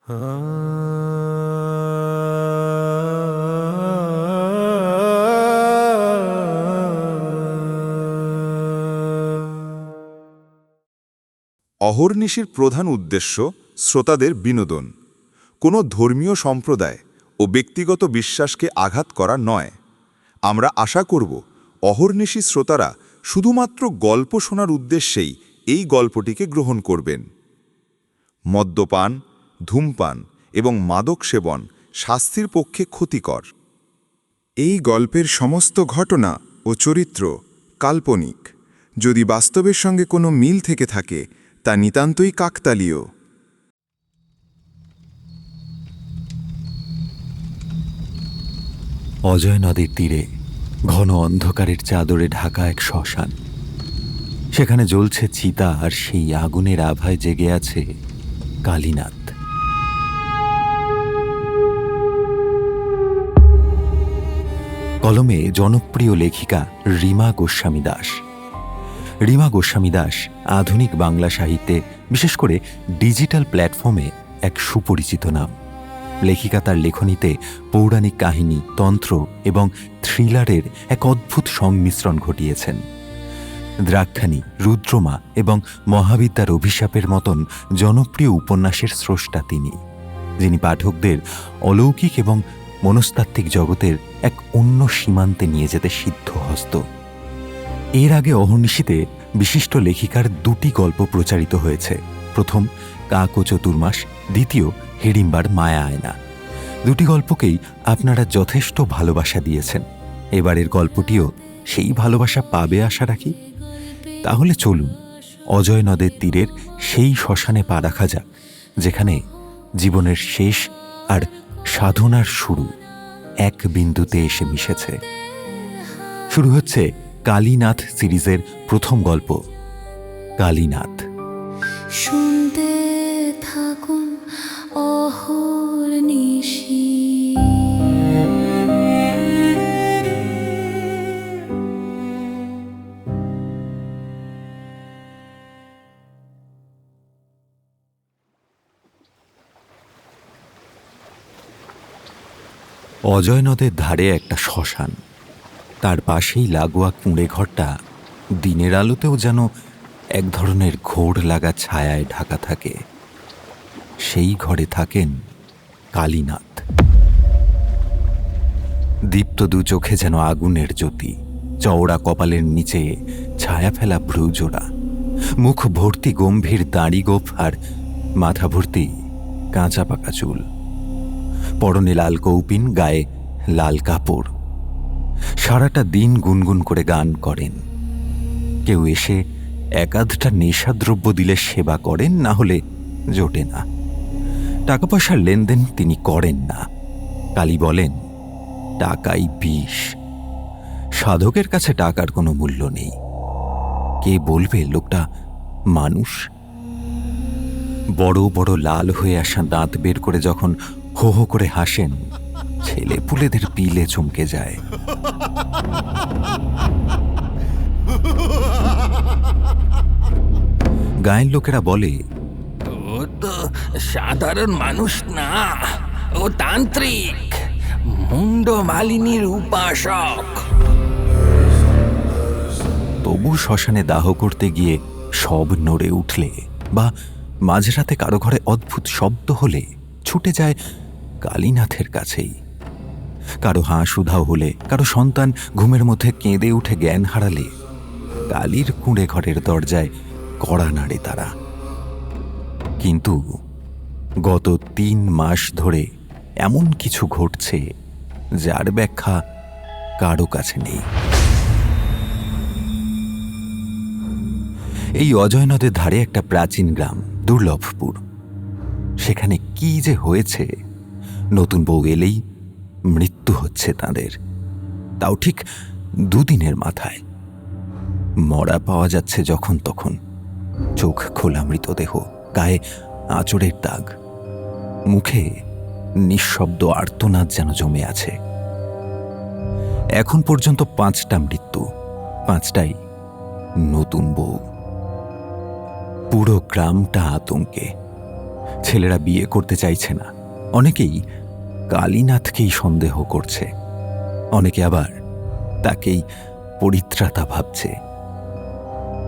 অহর্নিশির প্রধান উদ্দেশ্য শ্রোতাদের বিনোদন, কোনো ধর্মীয় সম্প্রদায় ও ব্যক্তিগত বিশ্বাসকে আঘাত করা নয়। আমরা আশা করব অহর্নিশি শ্রোতারা শুধুমাত্র গল্প শোনার উদ্দেশ্যেই এই গল্পটিকে গ্রহণ করবেন। মদ্যপান, ধূমপান এবং মাদক সেবন স্বাস্থ্যের পক্ষে ক্ষতিকর। এই গল্পের সমস্ত ঘটনা ও চরিত্র কাল্পনিক। যদি বাস্তবের সঙ্গে কোনো মিল থেকে থাকে তা নিতান্তই কাকতালীয়। অজয় নদীর তীরে ঘন অন্ধকারের চাদরে ঢাকা এক শ্মশান। সেখানে জ্বলছে চিতা, আর সেই আগুনের আভায় জেগে আছে কালীনাথ। কলমে জনপ্রিয় লেখিকা রীমা গোস্বামী দাস। রীমা গোস্বামী দাস আধুনিক বাংলা সাহিত্যে, বিশেষ করে ডিজিটাল প্ল্যাটফর্মে এক সুপরিচিত নাম। লেখিকা তার লেখনীতে পৌরাণিক কাহিনী, তন্ত্র এবং থ্রিলারের এক অদ্ভুত সংমিশ্রণ ঘটিয়েছেন। দ্রাক্ষাণী, রুদ্রমা এবং মহাবিদ্যার অভিশাপের মতন জনপ্রিয় উপন্যাসের স্রষ্টা তিনি, যিনি পাঠকদের অলৌকিক এবং মনস্তাত্ত্বিক জগতের এক অন্য সীমান্তে নিয়ে যেতে সিদ্ধহস্ত। এর আগে অহর্নিশিতে বিশিষ্ট লেখিকার দুটি গল্প প্রচারিত হয়েছে। প্রথম কাক ও চতুর্মাস, দ্বিতীয় হিড়িম্বার মায়া আয়না। দুটি গল্পকেই আপনারা যথেষ্ট ভালোবাসা দিয়েছেন। এবারের গল্পটিও সেই ভালোবাসা পাবে আশা রাখি। তাহলে চলুন অজয় নদের তীরের সেই শ্মশানে পা রাখা যাক, যেখানে জীবনের শেষ আর সাধনার শুরু এক বিন্দুতে এসে মিশেছে। শুরু হচ্ছে কালীনাথ সিরিজের প্রথম গল্প, কালীনাথ। শুনতে থাকুন অহর্নিশি। অজয় নদের ধারে একটা শ্মশান, তার পাশেই লাগোয়া কুঁড়ে ঘরটা দিনের আলোতেও যেন এক ধরনের ঘোর লাগা ছায়ায় ঢাকা থাকে। সেই ঘরে থাকেন কালীনাথ। দীপ্ত দু চোখে যেন আগুনের জ্যোতি, চওড়া কপালের নিচে ছায়া ফেলা ভ্রুজোড়া, মুখ ভর্তি গম্ভীর দাড়ি গোঁফ আর মাথা ভর্তি কাঁচা পাকা চুল, পরনে লাল কৌপিন, গায়ে লাল কাপড়। সারাটা দিন গুনগুন করে গান করেন। কেউ এসে একাধটা নেশাদ্রব্য দিলে সেবা করেন, না হলে জোটে না। টাকা পয়সার লেনদেন তিনি করেন না। কালী বলেন, টাকাই বিষ। সাধকের কাছে টাকার কোনো মূল্য নেই। কে বলবে লোকটা মানুষ? বড় বড় লাল হয়ে আসা দাঁত বের করে যখন হো হো করে হাসেন, ছেলে পুলেদের পিলে চমকে যায়। গায়ের লোকেরা বলে, ও তো সাধারণ মানুষ না, ও তান্ত্রিক, মুন্ড মালিনীর উপাসক। তবু শ্মশানে দাহ করতে গিয়ে সব নড়ে উঠলে বা মাঝরাতে কারো ঘরে অদ্ভুত শব্দ হলে ছুটে যায় কালীনাথের কাছেই। কারো হাঁস উধাও হলে, কারো সন্তান ঘুমের মধ্যে কেঁদে উঠে জ্ঞান হারালে কালীর কুঁড়ে ঘরের দরজায় কড়া নাড়ে তারা। কিন্তু গত 3 মাস ধরে এমন কিছু ঘটছে যার ব্যাখ্যা কারো কাছে নেই। এই অজয় নদের ধারে একটা প্রাচীন গ্রাম দুর্লভপুর। সেখানে কি যে হয়েছে, নতুন বউ এলেই মৃত্যু হচ্ছে তাদের, তাও ঠিক 2 দিনের মাথায়। মরা পাওয়া যাচ্ছে যখন তখন, চোখ খোলা মৃতদেহ, গায়ে আঁচড়ের দাগ, মুখে নিঃশব্দ আর্তনাদ যেন জমে আছে। এখন পর্যন্ত 5টা মৃত্যু, 5টাই নতুন বউ। পুরো গ্রামটা আতঙ্কে। ছেলেরা বিয়ে করতে চাইছে না। অনেকেই কালীনাথকেই সন্দেহ করছে, অনেকে আবার তাকেই পরিত্রাতা ভাবছে।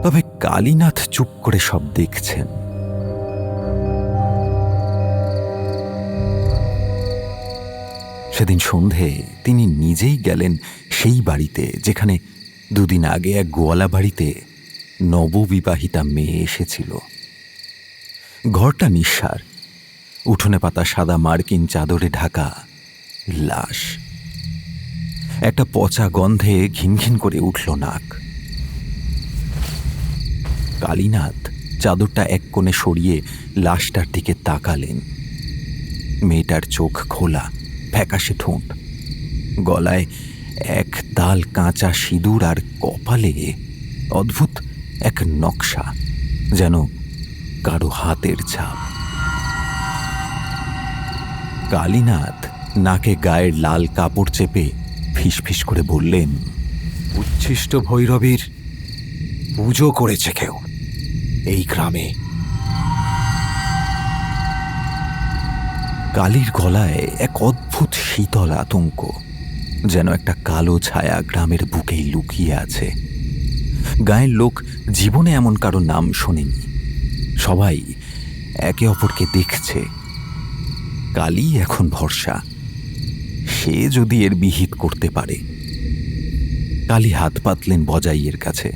তবে কালীনাথ চুপ করে সব দেখছেন। সেদিন সন্ধে তিনি নিজেই গেলেন সেই বাড়িতে যেখানে দুদিন আগে এক গোয়ালা বাড়িতে নববিবাহিতা মেয়ে এসেছিল। ঘরটা নিঃসার, উঠোনে পাতা সাদা মার্কিন চাদরে ঢাকা, লাশ। একটা পচা গন্ধে ঘিনঘিন করে উঠল নাক। কালীনাথ চাদরটা এক কোণে সরিয়ে লাশটার দিকে তাকালেন। মেয়েটার চোখ খোলা, ফ্যাকাশে ঠোঁট, গলায় এক তাল কাঁচা সিঁদুর, আর কপালে অদ্ভুত এক নকশা, যেন কারো হাতের ছাপ। কালীনাথ নাকে গায়ের লাল কাপড় চেপে ফিসফিস করে বললেন, উচ্ছিষ্ট ভৈরবীর পুজো করেছে কেউ এই গ্রামে। কালীর গলায় এক অদ্ভুত শীতল আতঙ্ক, যেন একটা কালো ছায়া গ্রামের বুকেই লুকিয়ে আছে। গায়ের লোক জীবনে এমন কারো নাম শোনেনি। সবাই একে অপরকে দেখছে। কালী এখন ভরসা, সে যদি এর বিহিত করতে পারে। কালী হাত পাতলেন বজাইয়ের কাছে।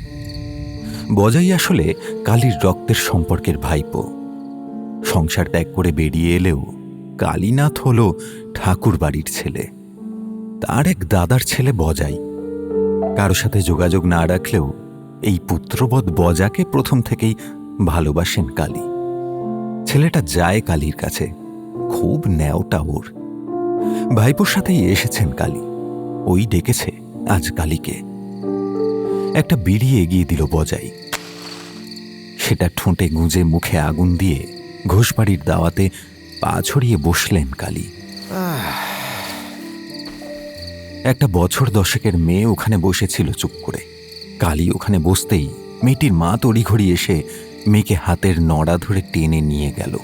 বজাই আসলে কালীর রক্তের সম্পর্কের ভাইপো। সংসার ত্যাগ করে বেরিয়ে এলেও কালীনাথ হল ঠাকুর বাড়ির ছেলে। তার এক দাদার ছেলে বজাই। কারো সাথে যোগাযোগ না রাখলেও এই পুত্রবৎ বজাকে প্রথম থেকেই ভালোবাসেন কালী। ছেলেটা যায় কালীর কাছে, খুব ন্যাওটা ওর। ভাইপোর সাথেই এসেছেন কালী, ওই ডেকেছে আজ কালীকে। একটা বিড়ি এগিয়ে দিল বজাই। সেটা ঠোঁটে গুঁজে মুখে আগুন দিয়ে ঘোষবাড়ির দাওয়াতে পা ছড়িয়ে বসলেন কালী। একটা বছর দশেকের মেয়ে ওখানে বসেছিল চুপ করে। কালী ওখানে বসতেই মেয়েটির মা তড়িঘড়ি এসে মেয়েকে হাতের নড়া ধরে টেনে নিয়ে গেল।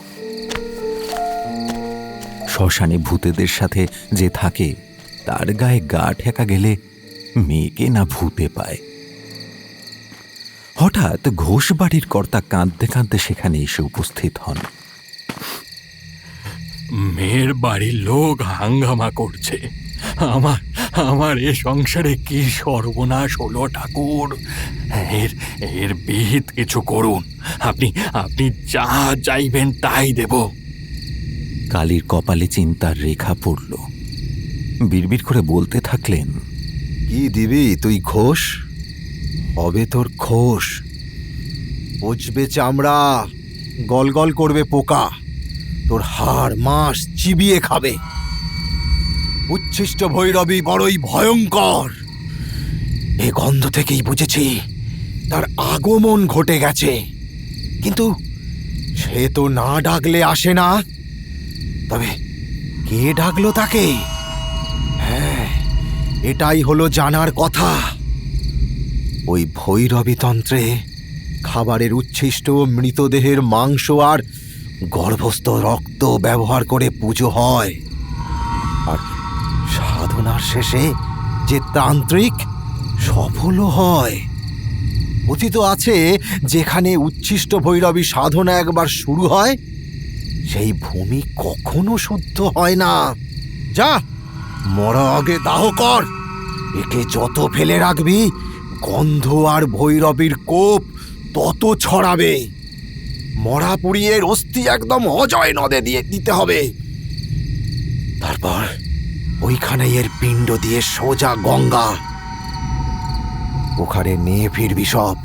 শ্মশানে ভূতেদের সাথে যে থাকে তার গায়ে গা ঠেকা গেলে মেয়েকে না ভূতে পায়। হঠাৎ ঘোষবাড়ির কর্তা কাঁদতে কাঁদতে সেখানে এসে উপস্থিত হন। মেয়ের বাড়ির লোক হাঙ্গামা করছে। আমার এ সংসারে কি সর্বনাশ হলো ঠাকুর। এর বিহিত কিছু করুন। আপনি যা চাইবেন তাই দেব। কালীর কপালে চিন্তার রেখা পড়ল। বিড়বিড় করে বলতে থাকলেন, কি দিবি তুই ঘোষ? হবে তোর খোশ, পচবে চামড়া, গলগল করবে পোকা, তোর হাড় মাস চিবিয়ে খাবে। উচ্ছিষ্ট ভৈরবী বড়ই ভয়ঙ্কর। এ গন্ধ থেকেই বুঝেছি তার আগমন ঘটে গেছে। কিন্তু সে তো না ডাকলে আসে না। তবে কে ডাকলো তাকে? হ্যাঁ, এটাই হলো জানার কথা। ওই ভৈরবী তন্ত্রে খাবারের উচ্ছিষ্ট মৃতদেহের মাংস আর গর্ভস্থ রক্ত ব্যবহার করে পুজো হয়। আর সাধনার শেষে যে তান্ত্রিক সফল হয়। কথিত আছে, যেখানে উচ্ছিষ্ট ভৈরবী সাধনা একবার শুরু হয় সেই ভূমি কখনো শুদ্ধ হয় না। যা, মরা আগে দাহ কর। একে যত ফেলে রাখবি গন্ধ আর ভৈরবীর কোপ তত ছড়াবে। মরা পুড়িয়ে অস্থি একদম অজয় নদে দিয়ে দিতে হবে। তারপর ওইখানে এর পিণ্ড দিয়ে সোজা গঙ্গা। ওখানে নিয়ে ফিরবি সব।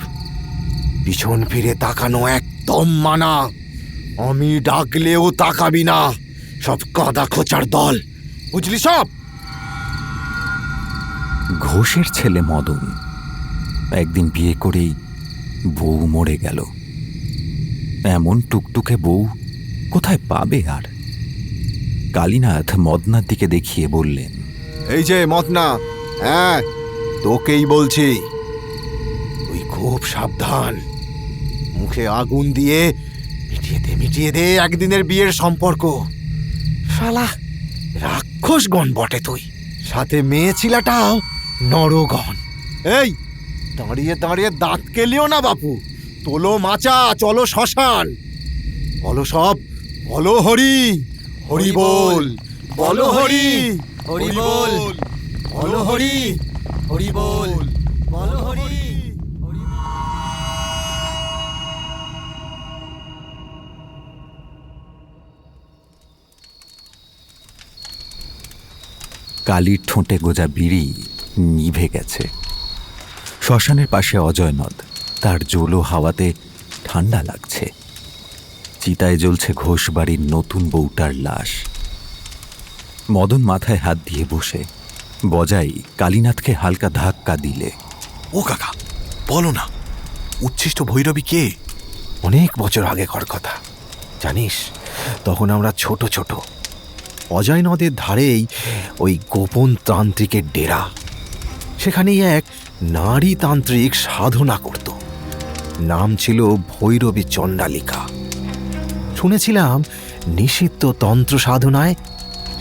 পিছন ফিরে তাকানো একদম মানা। আমি ডাকলেও তাকাবি না। সব কাদা খোঁচার দল, বুঝলি সব? ঘোষের ছেলে মদন একদিন বিয়ে করেই বউ মরে গেল। এমন টুকটুকে বউ কোথায় পাবে আর? কালীনাথ মদনার দিকে দেখিয়ে বললেন, এই যে মদনা, হ্যাঁ তোকেই বলছি। তুই খুব সাবধান। মুখে আগুন দিয়ে মিটিয়ে দে, মিটিয়ে দে একদিনের বিয়ের সম্পর্ক। শালা রাক্ষসগণ বটে তুই, সাথে মেয়ে ছিলাটাও নরগণ। এই দাঁড়িয়ে দাঁড়িয়ে দাঁত কেলিও না বাপু, তোলো মাচা, চলো শ্মশান। বলো সব, বলো হরি, হরি বল, বলো হরি, হরি বল, বলো হরি, হরি বল, বলো হরি। কালির ঠোঁটে গোজা বিড়ি নিভে গেছে। শ্মশানের পাশে অজয় নদ, তার জোলো হাওয়াতে ঠান্ডা লাগছে। চিতায় জ্বলছে ঘোষবাড়ির নতুন বউটার লাশ। মদন মাথায় হাত দিয়ে বসে, বজাই কালীনাথকে হালকা ধাক্কা দিলে। ও কাকা, বলো না, উচ্ছিষ্ট ভৈরবী কে? অনেক বছর আগেকার কথা, জানিস? তখন আমরা ছোট ছোট, অজয় নদের ধারেই ওই গোপন তান্ত্রিকের ডেরা। সেখানেই এক নারী তান্ত্রিক সাধনা করত, নাম ছিল ভৈরবী চণ্ডালিকা। শুনেছিলাম নিষিদ্ধ তন্ত্র সাধনায়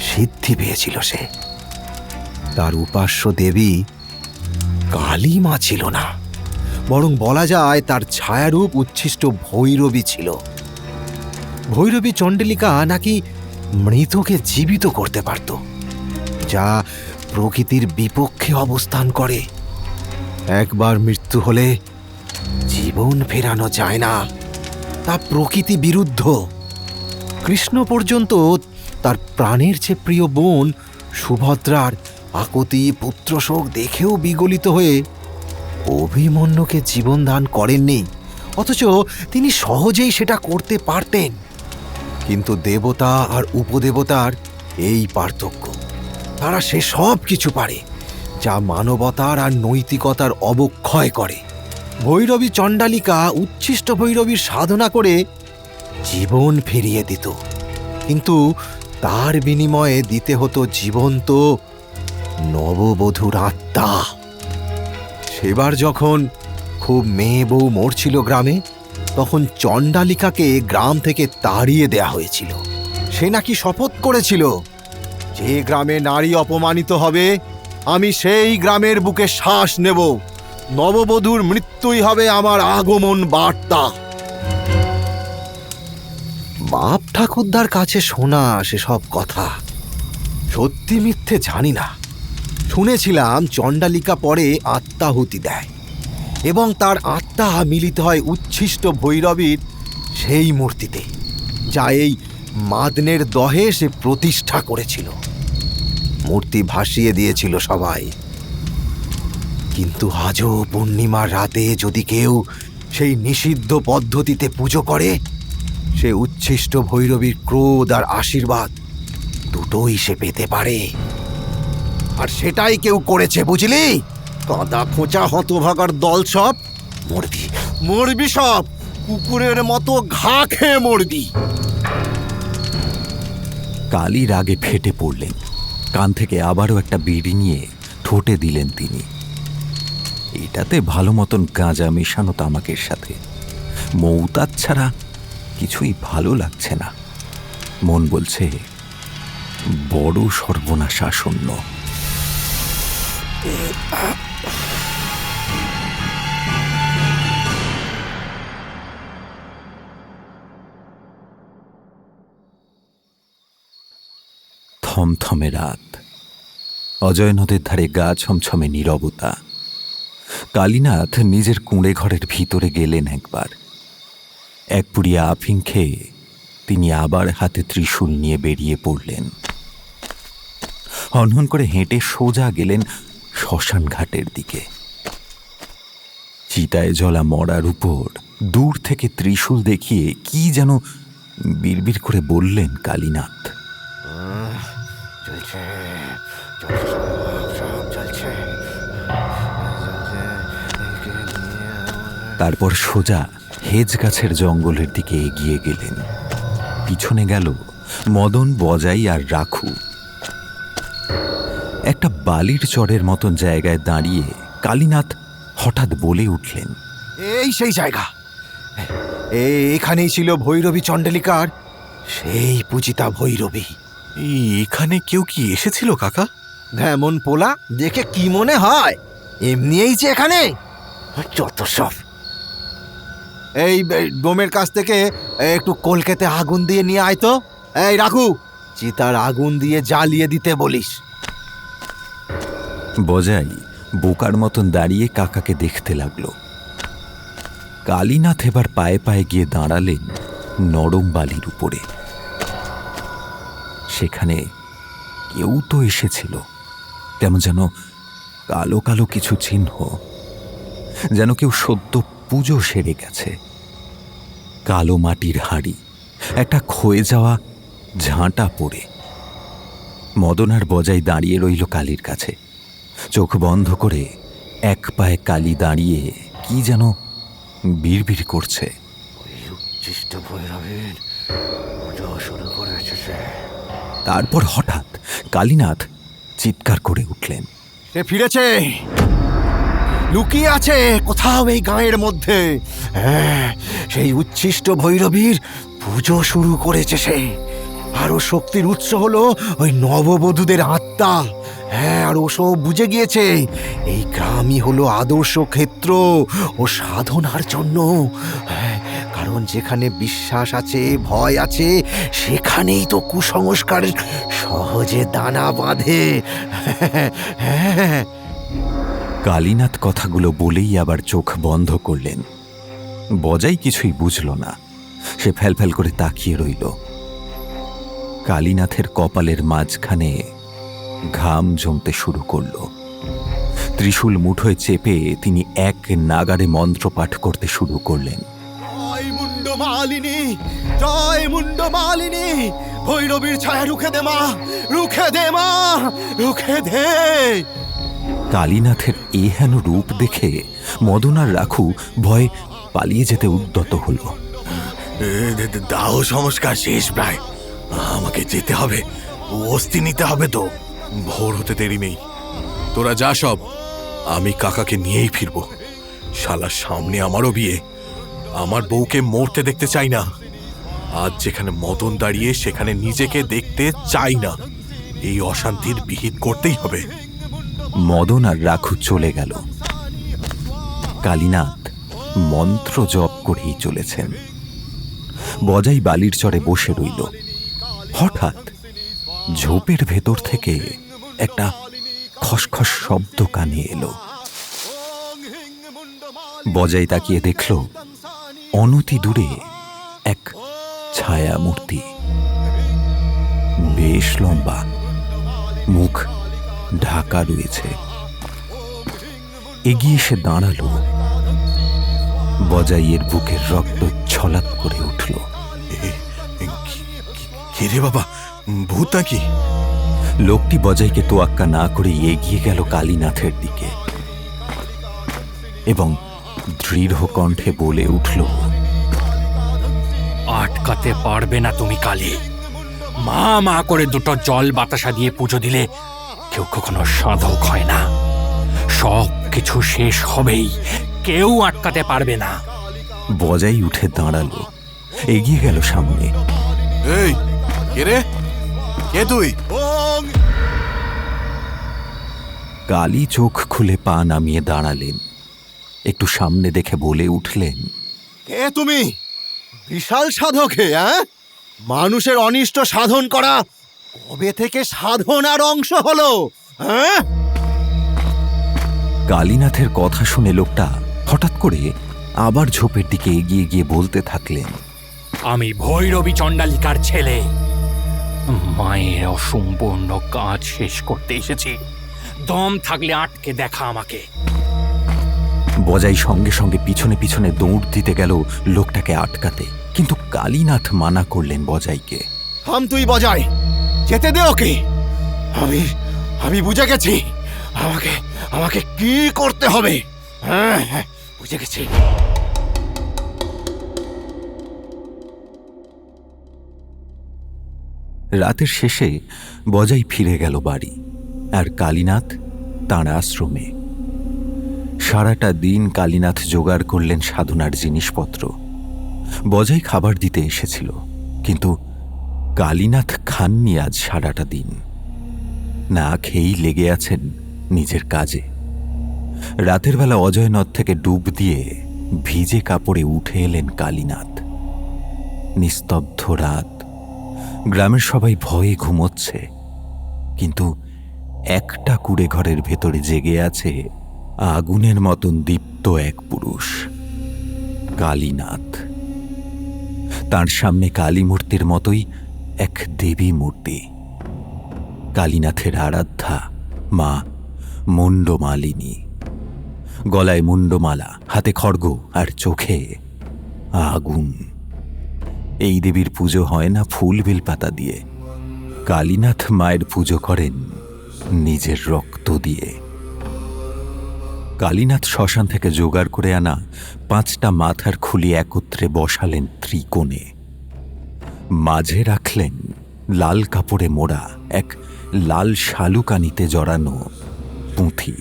সিদ্ধি পেয়েছিল সে। তার উপাস্য দেবী কালী মা ছিল না, বরং বলা যায় তার ছায়ারূপ উচ্ছিষ্ট ভৈরবী ছিল। ভৈরবী চণ্ডালিকা নাকি মৃতকে জীবিত করতে পারত, যা প্রকৃতির বিপক্ষে অবস্থান করে। একবার মৃত্যু হলে জীবন ফেরানো যায় না, তা প্রকৃতি বিরুদ্ধ। কৃষ্ণ পর্যন্ত তার প্রাণের চেয়ে প্রিয় বোন সুভদ্রার আকুতি পুত্রশোক দেখেও বিগলিত হয়ে অভিমন্যুকে জীবন দান করেননি, অথচ তিনি সহজেই সেটা করতে পারতেন। কিন্তু দেবতা আর উপদেবতার এই পার্থক্য, তারা সে সব কিছু পারে যা মানবতার আর নৈতিকতার অবক্ষয় করে। ভৈরবী চণ্ডালিকা উচ্ছিষ্ট ভৈরবীর সাধনা করে জীবন ফিরিয়ে দিত, কিন্তু তার বিনিময়ে দিতে হতো জীবন্ত নববধূর আত্মা। সেবার যখন খুব মেয়ে বউ মরছিল গ্রামে, তখন চণ্ডালিকাকে গ্রাম থেকে তাড়িয়ে দেয়া হয়েছিল। সে নাকি শপথ করেছিল, যে গ্রামে নারী অপমানিত হবে আমি সেই গ্রামের বুকে শ্বাস নেব, নববধূর মৃত্যুই হবে আমার আগমন বার্তা। বাপ ঠাকুরদার কাছে শোনা সেসব কথা, সত্যি মিথ্যে জানি না। শুনেছিলাম চণ্ডালিকা পরে আত্মাহুতি দেয় এবং তার আত্মা মিলিত হয় উচ্ছিষ্ট ভৈরবীর সেই মূর্তিতে, যা এই মাদনের দহে সে প্রতিষ্ঠা করেছিল। মূর্তি ভাসিয়ে দিয়েছিল সবাই, কিন্তু আজও পূর্ণিমার রাতে যদি কেউ সেই নিষিদ্ধ পদ্ধতিতে পুজো করে, সে উচ্ছিষ্ট ভৈরবীর ক্রোধ আর আশীর্বাদ দুটোই সে পেতে পারে। আর সেটাই কেউ করেছে, বুঝলি? কাদা খোঁচা হতভাগার দল সব। মরবি, মরবি সব, কুকুরের মতো ঘা খেয়ে মরবি। কালী রাগে ফেটে পড়লেন। কান থেকে আবারও একটা বিড়ি নিয়ে ঠোঁটে দিলেন তিনি। এটাতে ভালো মতন গাঁজা মেশানো তামাকের সাথে মৌতাত ছাড়া কিছুই ভালো লাগছে না। মন বলছে বড় সর্বনাশ আসন্ন। থমথমে রাত, অজয় নদের ধারে গা ছমছমে নীরবতা। কালীনাথ নিজের কুঁড়ে ঘরের ভিতরে গেলেন একবার। এক পুড়িয়া আফিং খেয়ে তিনি আবার হাতে ত্রিশূল নিয়ে বেরিয়ে পড়লেন। হনহন করে হেঁটে সোজা গেলেন শ্মশান ঘাটের দিকে। চিতায় জ্বলা মরার উপর দূর থেকে ত্রিশূল দেখিয়ে কি যেন বিড়বিড় করে বললেন কালীনাথ। তারপর সোজা হেজ গাছের জঙ্গলের দিকে এগিয়ে গেলেন। পিছনে গেল মদন, বজাই আর রাখু। একটা বালির চরের মতন জায়গায় দাঁড়িয়ে কালীনাথ হঠাৎ বলে উঠলেন, এই সেই জায়গা, এখানেই ছিল ভৈরবী চণ্ডালিকার সেই পূজিতা ভৈরবী। এখানে কেউ কি এসেছিল কাকা? এমন পোলা দেখে কি মনে হয়? এমনি এই যে এখানে যত সব। এই ডোমের কাছ থেকে একটু কলকেতে আগুন দিয়ে নিয়ে আয় তো। এই রাখু, চিতার আগুন দিয়ে জ্বালিয়ে দিতে বলিস। বজাই বোকার মতন দাঁড়িয়ে কাকাকে দেখতে লাগলো। কালীনাথ এবার পায়ে পায়ে গিয়ে দাঁড়ালেন নরম বালির উপরে। সেখানে কেউ তো এসেছিল, তেমন যেন কালো কালো কিছু চিহ্ন, যেন কেউ সদ্য পুজো সেরে গেছে। কালো মাটির হাঁড়ি, একটা ক্ষয়ে যাওয়া ঝাঁটা পড়ে। মদন আর বজাই দাঁড়িয়ে রইল কালীর কাছে, চোখ বন্ধ করে এক পায়ে কালী দাঁড়িয়ে কি যেন বিড়বিড় করছে। তারপর হঠাৎ কালীনাথ চিৎকার করে উঠলেন, সে ফিরেছে, লুকিয়ে আছে কোথাও এই গাঁয়ের মধ্যে। হ্যাঁ, সেই উচ্ছিষ্ট ভৈরবীর পুজো শুরু করেছে সে। আরো শক্তির উৎস হলো ওই নববধূদের আত্মা। হ্যাঁ, আর ও সব বুঝে গিয়েছে এই গ্রামই হলো আদর্শ ক্ষেত্র ও সাধনার জন্য। হ্যাঁ, কারণ যেখানে বিশ্বাস আছে, ভয় আছে, সেখানেই তো কুসংস্কারের সহজে দানা বাঁধে। হ্যাঁ। কালীনাথ কথাগুলো বলেই আবার চোখ বন্ধ করলেন। বজাই কিছুই বুঝল না, সে ফ্যালফ্যাল করে তাকিয়ে রইল। কালীনাথের কপালের মাঝখানে ঘাম জমতে শুরু করল। ত্রিশূল মুঠোয় চেপে তিনি এক নাগাড়ে মন্ত্রপাঠ করতে শুরু করলেন। জয় মুন্ড মালিনী, জয় মুন্ড মালিনী, ভৈরবীর ছায়া রুখে দে মা, রুখে দে মা, রুখে দে। কালীনাথের এহেন রূপ দেখে মদন আর রাখু ভয়ে পালিয়ে যেতে উদ্যত হল। দাহ সংস্কার শেষ প্রায়, আমাকে যেতে হবে, অস্থি নিতে হবে তো। ভোর হতে দেরি নেই, তোরা যা সব, আমি কাকাকে নিয়েই ফিরবো। শালার সামনে আমারও বিয়ে, আমার বউকে মরতে দেখতে চাই না। আজ যেখানে মদন দাঁড়িয়ে সেখানে নিজেকে দেখতে চাই না। এই অশান্তির বিহিত করতেই হবে। মদন আর রাখু চলে গেল। কালীনাথ মন্ত্র জপ করেই চলেছেন। বজাই বালির চরে বসে রইল। হঠাৎ ঝোপের ভেতর থেকে একটা খসখস শব্দ কানে এলো। বজাই তাকিয়ে দেখল অনতি দূরে এক ছায়া মূর্তি, বেশ লম্বা, মুখ ঢাকা রয়েছে। এগিয়ে এসে দাঁড়ালো। বজাইয়ের বুকের রক্ত ছলাৎ করে উঠল। কে রে বাবা, ভূত নাকি? লোকটি বজাইকে তোয়াক্কা না করে এগিয়ে গেল কালীনাথের দিকে এবং দৃঢ় কণ্ঠে বলে উঠল, আটকাতে পারবে না তুমি কালী। মা মা করে দুটো জল বাতাসা দিয়ে পুজো দিলে কেউ কখনো সাধক হয় না। সব কিছু শেষ হবেই, কেউ আটকাতে পারবে না। বজাই উঠে দাঁড়ালো, এগিয়ে গেল সামনে। এই কে রে, কে তুই? কালী চোখ খুলে পা নামিয়ে দাঁড়ালেন। একটু সামনে দেখে বলে উঠলেন, কে তুমি? বিশাল সাধক হে? মানুষের অনিষ্ট সাধন করা কবে থেকে সাধনার অংশ হলো? হ্যাঁ, কালীনাথের কথা শুনে লোকটা হঠাৎ করে আবার ঝোপের দিকে এগিয়ে গিয়ে বলতে থাকলেন, আমি ভৈরবী চণ্ডালিকার ছেলে। মায়ের অসম্পূর্ণ কাজ শেষ করতে এসেছি। দম থাকলে আটকে দেখা আমাকে। বজাই সঙ্গে সঙ্গে পিছনে পিছনে দৌড় দিতে গেল লোকটাকে আটকাতে, কিন্তু কালীনাথ মানা করলেন বজাইকে। থাম তুই বজাই, যেতে দে ওকে। আমি বুঝে গেছি আমাকে কি করতে হবে। হ্যাঁ, বুঝে গেছি। রাতের শেষে বজাই ফিরে গেল বাড়ি, আর কালীনাথ তাঁর আশ্রমে। সারাটা দিন কালীনাথ জোগাড় করলেন সাধনার জিনিসপত্র, বজাই খাবার দিতে এসেছিল, কিন্তু কালীনাথ খাননি আজ সারাটা দিন। না খেয়েই লেগে আছেন নিজের কাজে। রাতের বেলা অজয় নদ থেকে ডুব দিয়ে ভিজে কাপড়ে উঠে এলেন কালীনাথ। নিস্তব্ধ রাত, গ্রামের সবাই ভয়ে ঘুমোচ্ছে, কিন্তু একটা কুঁড়ে ঘরের ভেতরে জেগে আছে আগুনের মতন দীপ্ত এক পুরুষ, কালীনাথ। তার সামনে কালী মূর্তির মতোই এক দেবী মূর্তি, কালীনাথের আরাধ্যা মা মুন্ডমালিনী। গলায় মুন্ডমালা, হাতে খড়গ আর চোখে আগুন। এই দেবীর পুজো হয় না ফুল বেলপাতা দিয়ে, কালীনাথ মায়ের পুজো করেন নিজের রক্ত দিয়ে। কালীনাথ শ্মশান থেকে জোগাড় করে আনা 5টা মাথার খুলি একত্রে বসালেন ত্রিকোণে। মাঝে রাখলেন লাল কাপড়ে মোড়া এক লাল শালুকানিতে জড়ানো পুঁথি।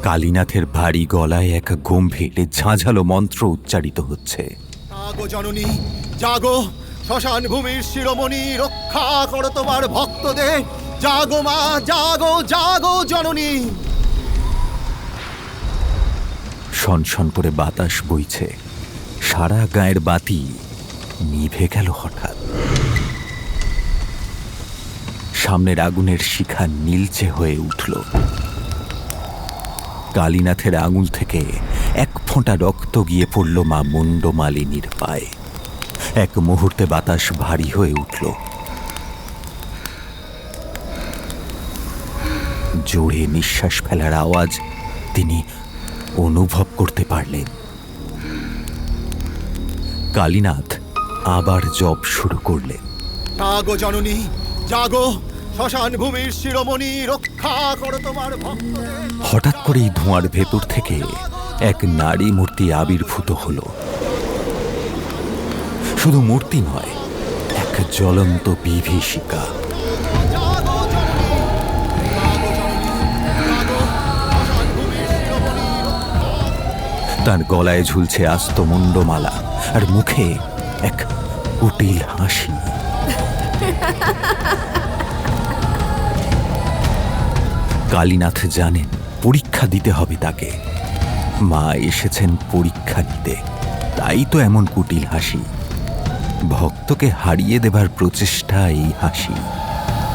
কালীনাথের ভারী গলায় এক গম্ভীর ঝাঁঝালো মন্ত্র উচ্চারিত হচ্ছে। জাগো জননী, জাগো, শ্মশান ভূমির শিরোমণি, রক্ষা করো তোমার ভক্তদের। জাগো মা, জাগো, জাগো জননী। শনশন করে বাতাস বইছে, সারা গায়ের বাতি নিভে গেল হঠাৎ। সামনের আগুনের শিখা নীলচে হয়ে উঠল। কালীনাথের আঙুল থেকে এক ফোঁটা রক্ত গিয়ে পড়ল মা মুন্ডমালিনীর পায়ে। এক মুহূর্তে বাতাস ভারী হয়ে উঠল। জোরে নিঃশ্বাস ফেলার আওয়াজ তিনি অনুভব করতে পারলেন। কালীনাথ আবার জপ শুরু করলেন। জাগো জননী, জাগো, শ্মশান ভূমির শিরোমণি, রক্ষা করো তোমার ভক্তদের। হঠাৎ করেই ধোঁয়ার ভেতর থেকে এক নারী মূর্তি আবির্ভূত হল। শুধু মূর্তি নয়, এক জ্বলন্ত বিভীষিকা। জাগো জননী, জাগো জননী, জাগো, শ্মশান ভূমির শিরোমণি, রক্ষা। তার গলায় ঝুলছে আস্ত মুন্ডমালা আর মুখে এক কুটিল হাসি। কালীনাথ জানেন পরীক্ষা দিতে হবে তাকে। মা এসেছেন পরীক্ষা দিতে, তাই তো এমন কুটিল হাসি। ভক্তকে হারিয়ে দেবার প্রচেষ্টা এই হাসি।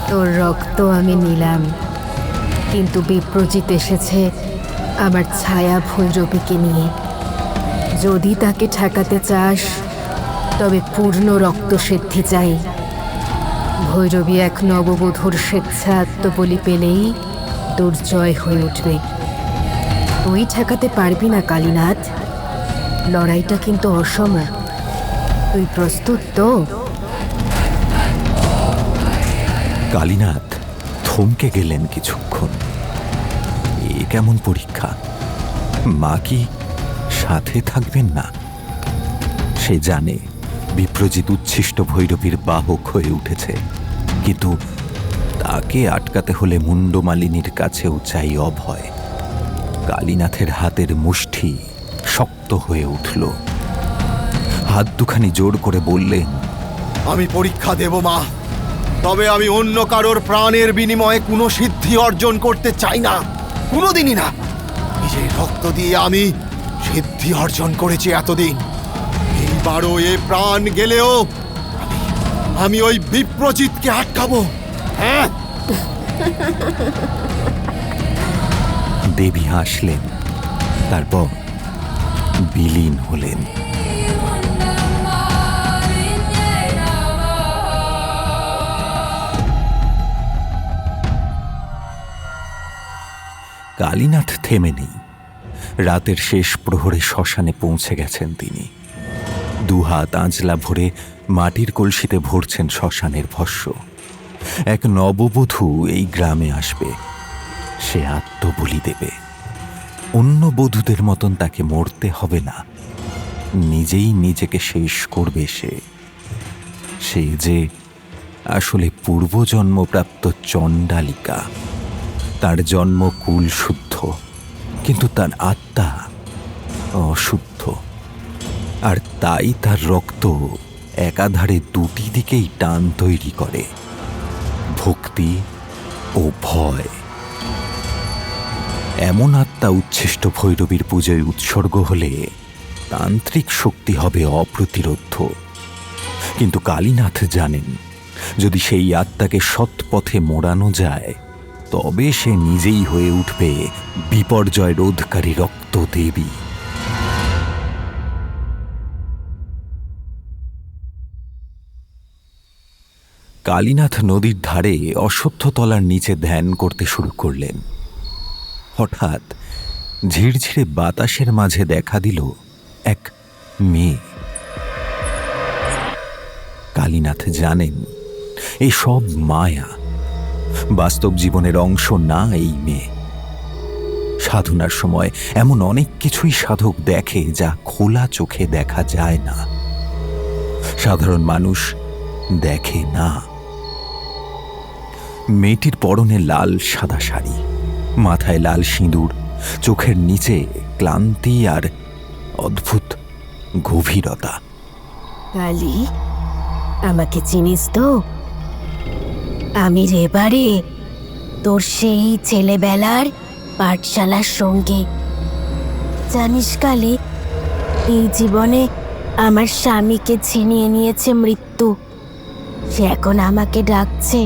তোর রক্ত আমি নিলাম, কিন্তু বিপ্রজিৎ এসেছে আমার ছায়া ভৈরবীকে নিয়ে। যদি তাকে ঠেকাতে চাস, তবে পূর্ণ রক্ত সিদ্ধি চাই। ভৈরবী এক নববধূর স্বেচ্ছা আত্মবলি পেলেই দুর্জয় হয়ে উঠবে। তুই ঠেকাতে পারবি না কালীনাথ। লড়াইটা কিন্তু অসম। তুই প্রস্তুত তো? কালীনাথ থমকে গেলেন কিছুক্ষণ। এ কেমন পরীক্ষা? মা কি সাথে থাকবেন না? সে জানে বিপ্রজিৎ উচ্ছিষ্ট ভৈরবীর বাহক হয়ে উঠেছে, কিন্তু তাকে আটকাতে হলে মুন্ডমালিনীর কাছেও চাই অভয়। কালীনাথের হাতের মুষ্টি শক্ত হয়ে উঠল। হাত দুখানি জোর করে বললেন, আমি পরীক্ষা দেব মা, তবে আমি অন্য কারোর প্রাণের বিনিময়ে কোনো সিদ্ধি অর্জন করতে চাই না, কোনোদিনই না। নিজের রক্ত দিয়ে আমি সিদ্ধি অর্জন করেছি এতদিন। এইবারও এ প্রাণ গেলেও আমি ওই বিপ্রজিৎকে আটকাবো। হ্যাঁ। দেবী হাসলেন, তারপর বিলীন হলেন। কালীনাথ থেমে নেই। রাতের শেষ প্রহরে শ্মশানে পৌঁছে গেছেন তিনি। দুহাত আঁচলা ভরে মাটির কলসিতে ভরছেন শ্মশানের ভস্য। এক নববধূ এই গ্রামে আসবে, সে আত্মবলি দেবে। অন্য বধূদের মতন তাকে মরতে হবে না, নিজেই নিজেকে শেষ করবে সে যে আসলে পূর্বজন্মপ্রাপ্ত চণ্ডালিকা। তার জন্ম কুল শুদ্ধ, কিন্তু তার আত্মা অশুদ্ধ। আর তাই তার রক্ত একাধারে দুটি দিকেই টান তৈরি করে, ভক্তি ও ভয়। এমন আত্মা উচ্ছিষ্ট ভৈরবীর পুজোয় উৎসর্গ হলে তান্ত্রিক শক্তি হবে অপ্রতিরোধ্য। কিন্তু কালীনাথ জানেন, যদি সেই আত্মাকে সৎ পথে মোড়ানো যায়, তবে সে নিজেই হয়ে উঠবে বিপর্যয় রোধকারী রক্ত দেবী। কালীনাথ নদীর ধারে অশ্বত্থতলার নিচে ধ্যান করতে শুরু করলেন। হঠাৎ ঝিরঝিরে বাতাসের মাঝে দেখা দিল এক মেয়ে। কালীনাথ জানেন, এই সব মায়া, বাস্তব জীবনের অংশ না এই মেয়ে। সাধনার সময় এমন অনেক কিছুই সাধক দেখে যা খোলা চোখে দেখা যায় না, সাধারণ মানুষ দেখে না। মেয়েটির পরনে লাল সাদা শাড়ি, মাথায় লাল সিঁদুর, চোখের নিচে ক্লান্তি আর অদ্ভুত গভীরতা। কালী, আমাকে চিনিস তো? আমি রেবারে, তোর সেই ছেলেবেলার পাঠশালার সঙ্গে। জানিস কালী, এই জীবনে আমার স্বামীকে ছিনিয়ে নিয়েছে মৃত্যু। সে এখন আমাকে ডাকছে।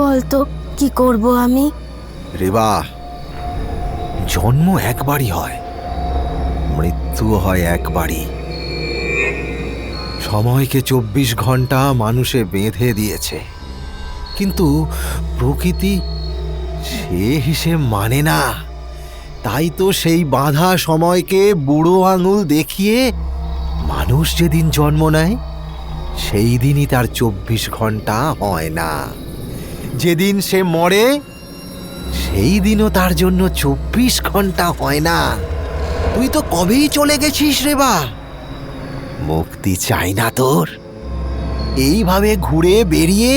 বলতো কি করব আমি? রেবা, জন্ম একবারই হয়, মৃত্যু হয় একবারই। সময়কে 24 ঘন্টা মানুষে বেঁধে দিয়েছে, কিন্তু প্রকৃতি সে হিসেব মানে না। তাই তো সেই বাঁধা সময়কে বুড়ো আঙুল দেখিয়ে মানুষ যেদিন জন্ম নেয়, সেই দিনই তার 24 ঘন্টা হয় না। যেদিন সে মরে, সেই দিনও তার জন্য 24 ঘন্টা হয় না। তুই তো কবেই চলে গেছিস রেবা। মুক্তি চাই না তোর? এইভাবে ঘুরে বেরিয়ে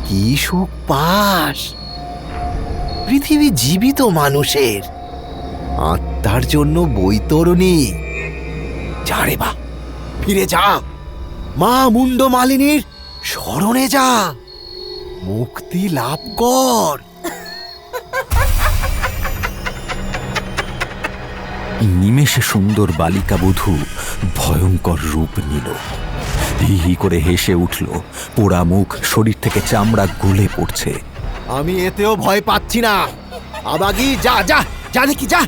কি সুখ পাস? পৃথিবী জীবিত মানুষের, আত্মার জন্য বৈতরণী। যা রেবা, ফিরে যা, মা মুন্ড মালিনীর শরণে যা, মুক্তি লাভ কর। নিমেষে সুন্দর বালিকা বধূ ভয়ঙ্কর রূপ নিল। হি হি করে হেসে উঠল, পোড়া মুখ, শরীর থেকে চামড়া গলে পড়ছে। আমি এতেও ভয় পাচ্ছি না। আবাগি, যা যা যা দেখি, যা,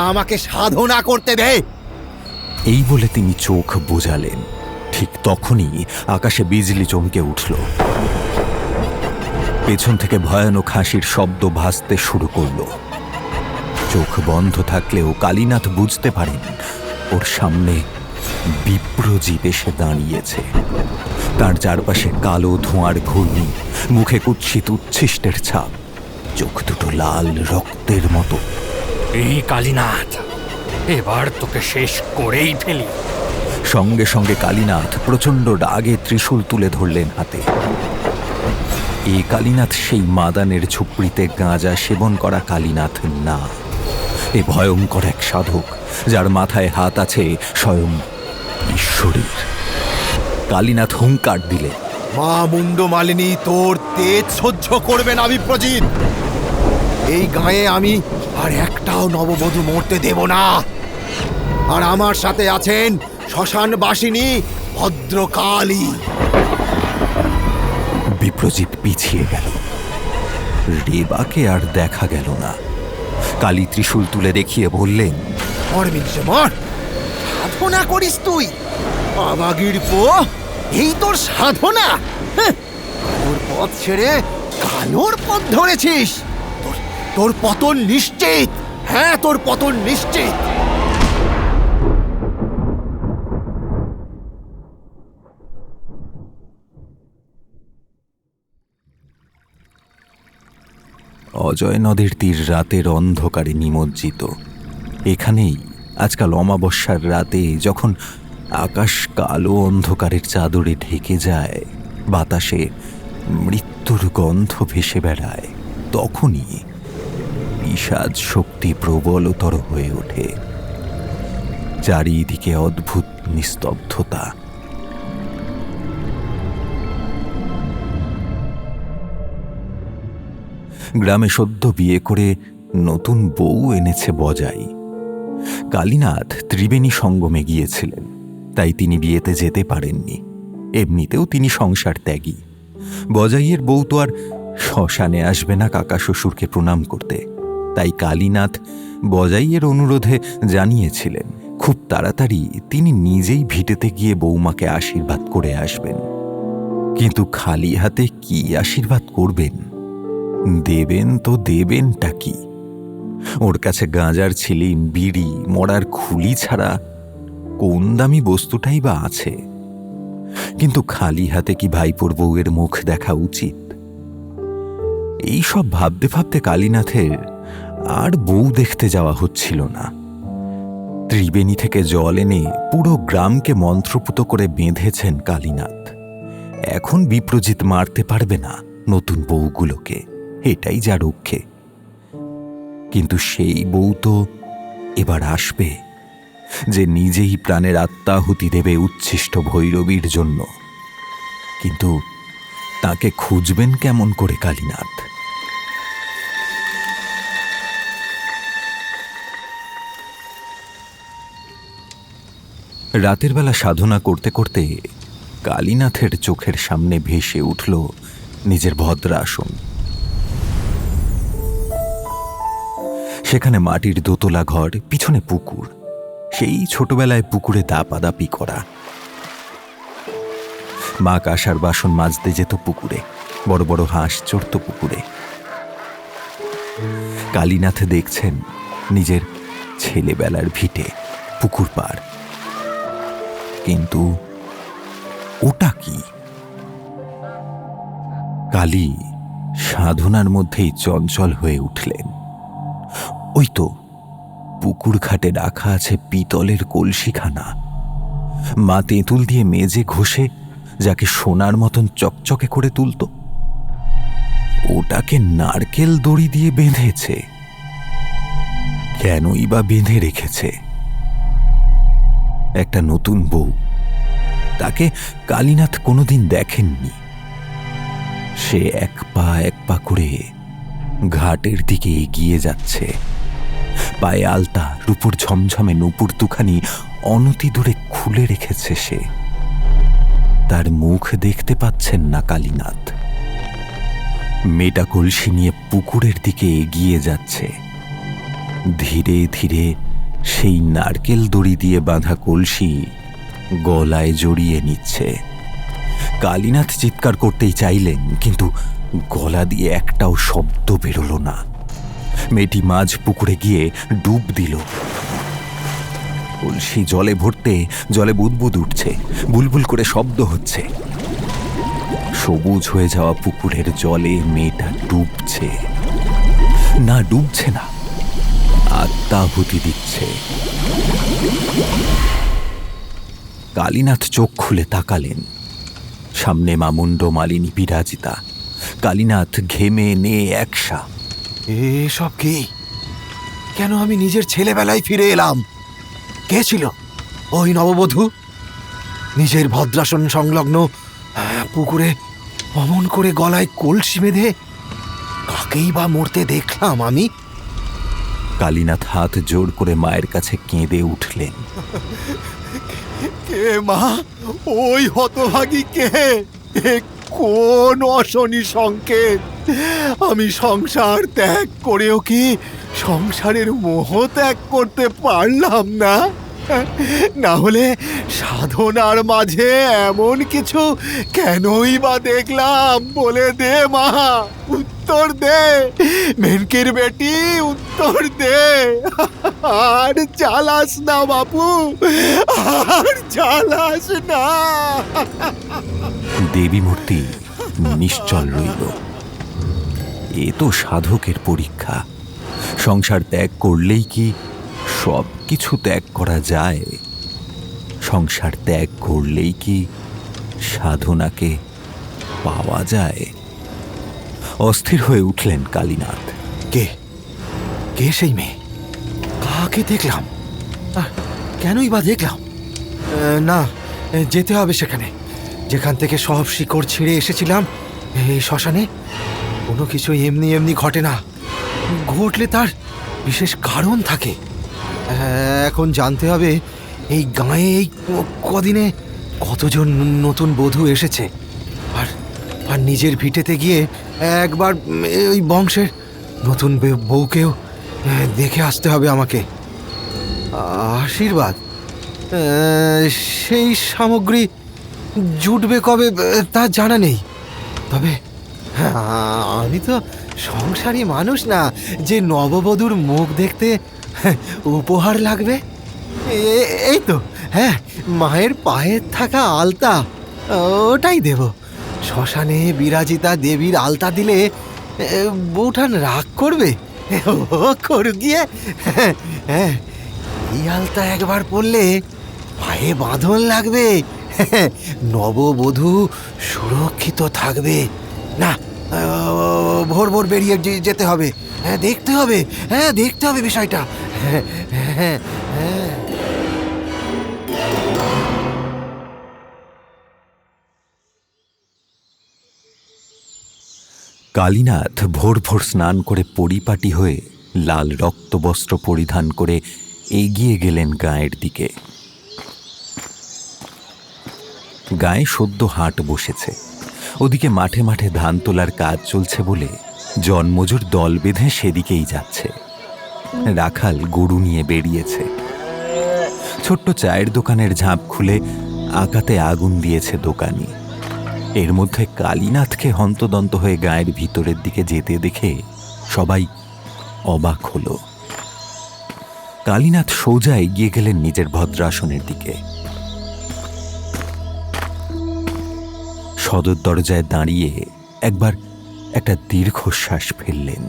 আমাকে সাধনা করতে দে। এই বলে তিনি চোখ বোঝালেন। ঠিক তখনই আকাশে বিজলি চমকে উঠল। পেছন থেকে ভয়ানক হাসির শব্দ ভাসতে শুরু করল। চোখ বন্ধ থাকলেও কালীনাথ বুঝতে পারেন, ওর সামনে বিপ্রজীব এসে দাঁড়িয়েছে। তার চারপাশে কালো ধোঁয়ার ঘূর্ণি, মুখে কুৎসিত উচ্ছিষ্টের ছাপ, চোখ দুটো লাল রক্তের মতো। এই কালীনাথ, এবার তোকে শেষ করেই ফেলি। সঙ্গে সঙ্গে কালীনাথ প্রচণ্ড রাগে ত্রিশূল তুলে ধরলেন হাতে। এই কালীনাথ সেই মাদানের ঝুপড়িতে গাঁজা সেবন করা কালীনাথ না। এ ভয়ঙ্কর এক সাধক, যার মাথায় হাত আছে স্বয়ং ঈশ্বরের। কালীনাথ হুঙ্কার দিলে, মা মুন্ড মালিনী তোর তেজ সহ্য করবে না বিপ্রজিৎ। এই গায়ে আমি আর একটাও নববধূ মরতে দেব না। আর আমার সাথে আছেন শ্মশানবাসিনী ভদ্রকালী। বিপ্রজিৎ পিছিয়ে গেল। রেবাকে আর দেখা গেল না। কালী ত্রিশূল তুলে দেখিয়ে বললেন, মর মিনসে মর, সাধনা করিস তুই? আবাগির পো, এই তোর সাধনা? তোর পথ ছেড়ে কালোর পথ ধরেছিস। তোর পতন নিশ্চিত। হ্যাঁ, তোর পতন নিশ্চিত। অজয় নদের তীর রাতের অন্ধকারে নিমজ্জিত। এখানেই আজকাল অমাবস্যার রাতে যখন আকাশ কালো অন্ধকারের চাদরে ঢেকে যায়, বাতাসে মৃত্যুর গন্ধ ভেসে বেড়ায়, তখনই বিষাদ শক্তি প্রবলতর হয়ে ওঠে। চারিদিকে অদ্ভুত নিস্তব্ধতা। গ্রামে সদ্য বিয়ে করে নতুন বউ এনেছে বজাই। কালীনাথ ত্রিবেণী সঙ্গমে গিয়েছিলেন, তাই তিনি বিয়েতে যেতে পারেননি। এমনিতেও তিনি সংসার ত্যাগী। বজাইয়ের বউ তো আর শ্মশানে আসবে না কাকা শ্বশুরকে প্রণাম করতে, তাই কালীনাথ বজাইয়ের অনুরোধে জানিয়েছিলেন খুব তাড়াতাড়ি তিনি নিজেই ভিটেতে গিয়ে বৌমাকে আশীর্বাদ করে আসবেন। কিন্তু খালি হাতে কি আশীর্বাদ করবেন? দেবেন তো দেবেনটা কি? ওর কাছে গাঁজার ছিলিম, বিড়ি, মরার খুলি ছাড়া কোন দামি বস্তুটাই বা আছে? কিন্তু খালি হাতে কি ভাইপোর বউয়ের মুখ দেখা উচিত? এই সব ভাবতে ভাবতে কালীনাথের আর বউ দেখতে যাওয়া হচ্ছিল না। ত্রিবেণী থেকে জল এনে পুরো গ্রামকে মন্ত্রপুত করে বেঁধেছেন কালীনাথ। এখন বিপ্রজিৎ মারতে পারবে না নতুন বউগুলোকে, এটাই যা রক্ষে। কিন্তু সেই বউ তো এবার আসবে, যে নিজেই প্রাণের আত্মাহুতি দেবে উচ্ছিষ্ট ভৈরবীর জন্য। কিন্তু তাকে খুঁজবেন কেমন করে কালীনাথ? রাতের বেলা সাধনা করতে করতে কালীনাথের চোখের সামনে ভেসে উঠল নিজের ভদ্রাসন। সেখানে মাটির দোতলা ঘর, পিছনে পুকুর। সেই ছোটবেলায় পুকুরে দাপাদাপি করা। মা কাঁসার বাসন মাজতে যেত পুকুরে, বড় বড় হাঁস চড়ত পুকুরে। কালীনাথ দেখছেন নিজের ছেলেবেলার ভিটে, পুকুর পাড়। কিন্তু ওটা কি? কালী সাধনার মধ্যেই চঞ্চল হয়ে উঠলেন। ওই তো পুকুর ঘাটে রাখা আছে পিতলের কলসিখানা। মা তেঁতুল দিয়ে মেজে ঘষে যাকে সোনার মতন চকচকে করে তুলত, ওটাকে নারকেল দড়ি দিয়ে বেঁধেছে। কেনই বা বেঁধে রেখেছে? একটা নতুন বউ, তাকে কালীনাথ কোনোদিন দেখেননি। সে এক পা করে ঘাটের দিকে এগিয়ে যাচ্ছে। পায়ে আলতা, রূপুর ঝমঝমে নুপুর দুখানি অনতি দূরে খুলে রেখেছে সে। তার মুখ দেখতে পাচ্ছেন না কালীনাথ। মেয়েটা কলসি নিয়ে পুকুরের দিকে এগিয়ে যাচ্ছে। ধীরে ধীরে সেই নারকেল দড়ি দিয়ে বাঁধা কলসি গলায় জড়িয়ে নিচ্ছে। কালীনাথ চিৎকার করতেই চাইলেন, কিন্তু গলা দিয়ে একটাও শব্দ বেরোল না। মেয়েটি মাঝ পুকুরে গিয়ে ডুব দিল। কলসি জলে ভরতে জলে বুদবুদ উঠছে, বুলবুল করে শব্দ হচ্ছে। সবুজ হয়ে যাওয়া পুকুরের জলে মেয়েটা ডুবছে। না, ডুবছে না, আত্মাহুতি দিচ্ছে। কালীনাথ চোখ খুলে তাকালেন। সামনে মামুণ্ড মালিনী বিরাজিতা। কালীনাথ ঘেমে নে একসা। এসব কি? কেন আমি নিজের ছেলেবেলায় ফিরে এলাম? কে ছিল ওই নববধূ? নিজের ভদ্রাসন সংলগ্ন পুকুরে অমন করে গলায় কলসি বেঁধে কাকেই বা মরতে দেখলাম আমি? কালীনাথ হাত জোর করে মায়ের কাছে কেঁদে উঠলেন। কে মা? ওই হতভাগী কে? কোন অশনি সংকেত? আমি সংসার ত্যাগ করেও কি সংসারের মোহ ত্যাগ করতে পারলাম না? না হলে সাধনার মাঝে এমন কিছু কেনই বা দেখলাম? বলে দে মা, উত্তর দে, মেনকির বেটি, উত্তর দে। আর জ্বালাস না বাপু, আর জ্বালাস না। দেবী মূর্তি নিশ্চল রইল। এ তো সাধকের পরীক্ষা। সংসার ত্যাগ করলেই কি সব কিছু ত্যাগ করা যায়? সংসার ত্যাগ করলেই কি সাধনাকে পাওয়া যায়? অস্থির হয়ে উঠলেন কালীনাথ। কে কে সেই মেয়ে? কাকে দেখলাম? কেনই বা দেখলাম? না, যেতে হবে সেখানে, যেখান থেকে সব শিকড় ছিঁড়ে এসেছিলাম। এই শ্মশানে কোনো কিছু এমনি এমনি ঘটে না, ঘটলে তার বিশেষ কারণ থাকে। এখন জানতে হবে এই গাঁয়ে এই কদিনে কতজন নতুন বধূ এসেছে, আর আর নিজের ভিটেতে গিয়ে একবার ওই বংশের নতুন বউকেও দেখে আসতে হবে আমাকে। আশীর্বাদ, সেই সামগ্রী জুটবে কবে তা জানা নেই, তবে আমি তো সংসারী মানুষ না যে নববধূর মুখ দেখতে উপহার লাগবে। এই তো, হ্যাঁ, মায়ের পায়ে থাকা আলতা, ওটাই দেব। শ্মশানে বিরাজিতা দেবীর আলতা দিলে বউঠান রাগ করবে, ও করুক গিয়ে। হ্যাঁ, এই আলতা একবার পরলে পায়ে বাঁধন লাগবে, নববধূ সুরক্ষিত থাকবে। না, ভোর ভোর বেরিয়ে যেতে হবে, দেখতে হবে, দেখতে হবে বিষয়টা। কালীনাথ ভোর ভোর স্নান করে পরিপাটি হয়ে লাল রক্তবস্ত্র পরিধান করে এগিয়ে গেলেন গাঁয়ের দিকে। গায়ে সদ্য হাট বসেছে, ওদিকে মাঠে মাঠে ধান তোলার কাজ চলছে বলে জনমজুর দল বেঁধে সেদিকেই যাচ্ছে। রাখাল গরু নিয়ে বেরিয়েছে। ছোট্ট চায়ের দোকানের ঝাঁপ খুলে আকাতে আগুন দিয়েছে দোকানি। এর মধ্যে কালীনাথকে হন্তদন্ত হয়ে গায়ের ভিতরের দিকে যেতে দেখে সবাই অবাক হল। কালীনাথ সোজা এগিয়ে গেলেন নিজের ভদ্রাসনের দিকে। সদর দরজায় দাঁড়িয়ে একবার একটা দীর্ঘশ্বাস ফেললেন।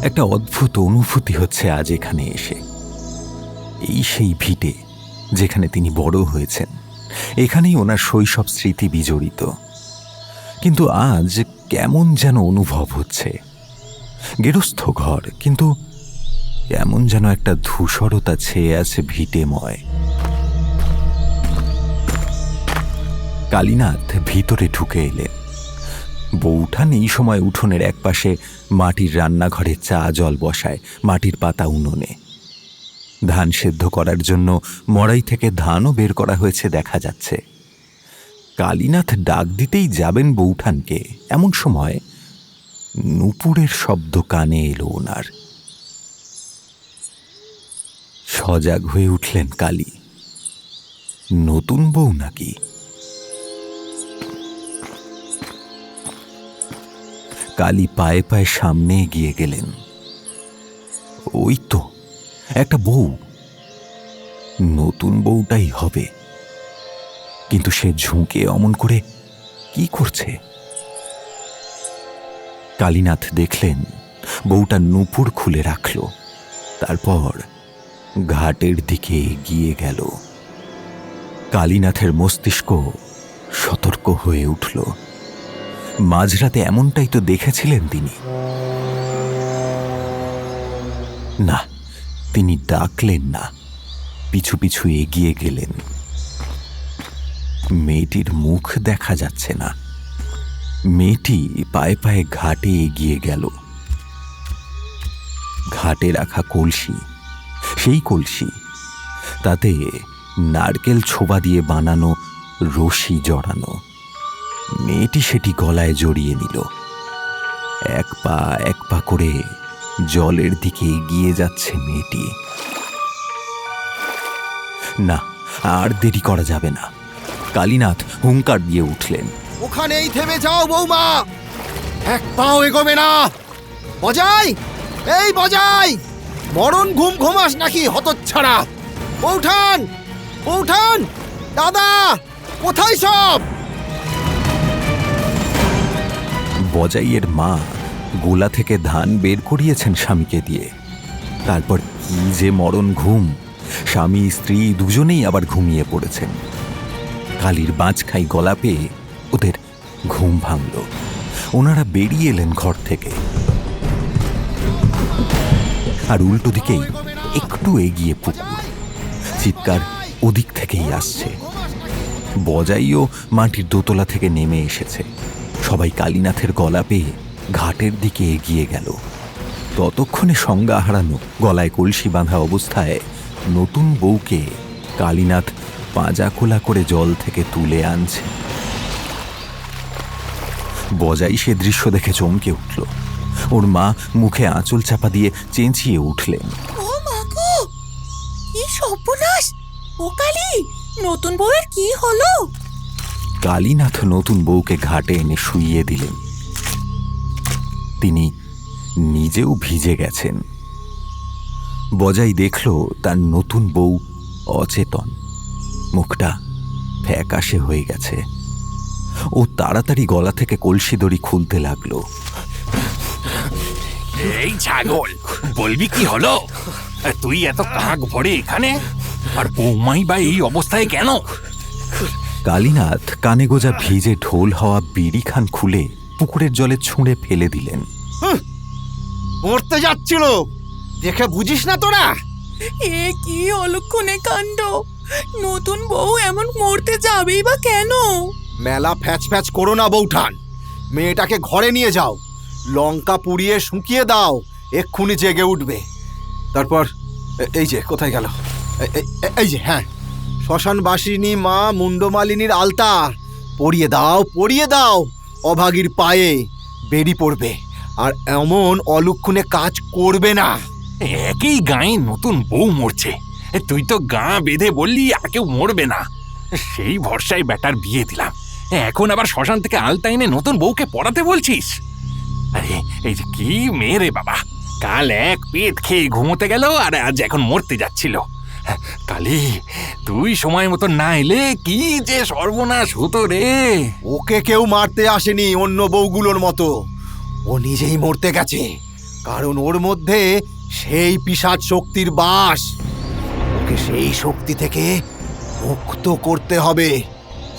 একটা অদ্ভুত অনুভূতি হচ্ছে আজ এখানে এসে। এই সেই ভিটে যেখানে তিনি বড় হয়েছেন, এখানেই ওনার শৈশব স্মৃতি বিজড়িত। কিন্তু আজ কেমন যেন অনুভব হচ্ছে। গেরস্থ ঘর, কিন্তু কেমন যেন একটা ধূসরতা ছেয়ে আছে ভিটেময়। কালীনাথ ভিতরে ঢুকে এলেন। বউঠান এই সময় উঠোনের একপাশে মাটির রান্নাঘরে চা জল বসায় মাটির পাতা উনুনে। ধান সেদ্ধ করার জন্য মড়াই থেকে ধানও বের করা হয়েছে দেখা যাচ্ছে। কালীনাথ ডাক দিতেই যাবেন বউঠানকে, এমন সময় নূপুরের শব্দ কানে এলো ওনার। সজাগ হয়ে উঠলেন কালী। নতুন বউ নাকি? কালী পায়ে পায়ে সামনে এগিয়ে গেলেন। ওই তো একটা বউ, নতুন বউটাই হবে। কিন্তু সে ঝুঁকে অমন করে কি করছে? কালীনাথ দেখলেন বউটা নূপুর খুলে রাখল, তারপর ঘাটের দিকে এগিয়ে গেল। কালীনাথের মস্তিষ্ক সতর্ক হয়ে উঠল। মাঝরাতে এমনটাই তো দেখেছিলেন তিনি। না, তিনি ডাকলেন না, পিছু পিছু এগিয়ে গেলেন। মেয়েটির মুখ দেখা যাচ্ছে না। মেয়েটি পায়ে পায়ে ঘাটে এগিয়ে গেল। ঘাটে রাখা কলসি, সেই কলসি, তাতে নারকেল ছোবা দিয়ে বানানো রশি জড়ানো। মেয়েটি সেটি গলায় জড়িয়ে নিল। এক পা করে জলের দিকে এগিয়ে যাচ্ছে মেয়েটি। না, আর দেরি করা যাবে না। কালীনাথ হুঙ্কার দিয়ে উঠলেন। ওখানেই থেমে যাও বৌমা, এক পাও এগোবে না। বজাই, এই বজাই, মরণ ঘুম ঘুমাস নাকি হতচ্ছাড়া? বৌঠান, বৌঠান, দাদা, কোথায় সব? বজাইয়ের মা গোলা থেকে ধান বের করিয়েছেন স্বামীকে দিয়ে। তারপর কি যে মরণ ঘুম! স্বামী স্ত্রী দুজনেই আবার ঘুমিয়ে পড়েছেন। কালীর বাঁচখাই গলা পেয়ে ওদের ঘুম ভাঙল। ওনারা বেরিয়ে এলেন ঘর থেকে, আর উল্টো দিকেই একটু এগিয়ে পুকুর। চিৎকার ওদিক থেকেই আসছে। বজাইও মাটির দোতলা থেকে নেমে এসেছে। সবাই কালীনাথের গলা পেয়ে ঘাটের দিকে এগিয়ে গেল। ততক্ষণে সংজ্ঞা হারানো, গলায় কলসি বাঁধা অবস্থায় নতুন বউকে কালীনাথ পাঁজা খোলা করে জল থেকে তুলে আনছে। বজাই সে দৃশ্য দেখে চমকে উঠল। ওর মা মুখে আঁচল চাপা দিয়ে চেঁচিয়ে উঠলেন, ও মা গো, কি সর্বনাশ! ও কালী, নতুন বউয়ের কি হলো? কালীনাথ নতুন বউকে ঘাটে এনে শুইয়ে দিলেন। তিনি নিজেও ভিজে গেছেন। বজাই দেখল তার নতুন বউ অচেতন, মুখটা ফ্যাকাশে হয়ে গেছে। ও তাড়াতাড়ি গলা থেকে কলসি দড়ি খুলতে লাগলো। এই ছাগল, বলবি কি হলো? তুই এত কাক ভরে এখানে, আর বৌমাই বা এই অবস্থায় কেন? কালীনাথ কানে গোজা ভিজে ঢোল হওয়া বিড়ি খান খুলে পুকুরের জলে ছুঁড়ে ফেলে দিলেন। মরতে যাচ্ছিল, দেখে বুঝিস না তোরা? এ কি অলক্ষণে কাণ্ড! নতুন বউ এমন মরতে যাবেই বা কেন? মেলা ফ্যাচ ফ্যাচ করো না বৌঠান। মেয়েটাকে ঘরে নিয়ে যাও, লঙ্কা পুড়িয়ে শুকিয়ে দাও, এক্ষুনি জেগে উঠবে। তারপর এই যে কোথায় গেল, এই যে, হ্যাঁ, শ্মশানবাসিনী মা মুন্ডমালিনীর আলতা পরিয়ে দাও, পরিয়ে দাও। অভাগীর পায়ে বেরি পড়বে, আর এমন অলক্ষণে কাজ করবে না। একই গায়ে নতুন বউ মরছে, তুই তো গা বেঁধে বললি আর কেউ মরবে না। সেই ভরসায় বেটার বিয়ে দিলাম, এখন আবার শ্মশান থেকে আলতা এনে নতুন বউকে পড়াতে বলছিস? আরে এই যে কি মেয়ে রে বাবা! কাল এক পেট খেয়ে ঘুমোতে গেল, আর আজ এখন মরতে যাচ্ছিল। কালী, তুই সময় মতো না এলে কি যে সর্বনাশ হতো রে। ওকে কেউ মারতে আসেনি অন্য বউগুলোর মতো, ও নিজেই মরতে গেছে। কারণ ওর মধ্যে সেই পিশাচ শক্তির বাস। ওকে সেই শক্তি থেকে মুক্ত করতে হবে।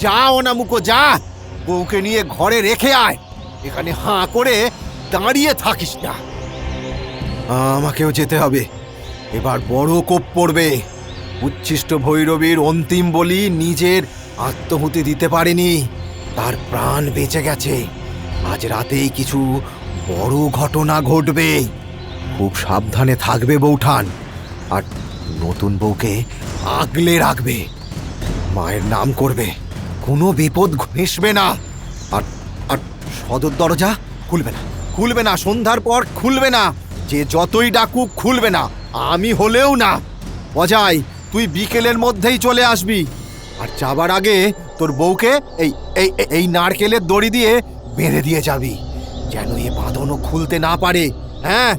যা অনামুকো, যা, বউকে নিয়ে ঘরে রেখে আয়। এখানে হাঁ করে দাঁড়িয়ে থাকিস না। আমাকেও যেতে হবে, এবার বড় কোপ পড়বে। উচ্ছিষ্ট ভৈরবীর অন্তিম বলি নিজের আত্মহুতি দিতে পারেনি, তার প্রাণ বেঁচে গেছে। আজ রাতেই কিছু বড় ঘটনা ঘটবে, খুব সাবধানে থাকবে বৌঠান। আর নতুন বউকে আগলে রাখবে, মায়ের নাম করবে, কোনো বিপদ ঘেঁষবে না। আর আর সদর দরজা খুলবে না, খুলবে না, সন্ধ্যার পর খুলবে না। যে যতই ডাকুক খুলবে না, আমি হলেও না। অজয়, তুই বিকেলের মধ্যেই চলে আসবি। আর যাবার আগে তোর বউকে এই এই এই নারকেলের দড়ি দিয়ে বেঁধে দিয়ে যাবি, যেন এ বাঁধনও খুলতে না পারে। হ্যাঁ,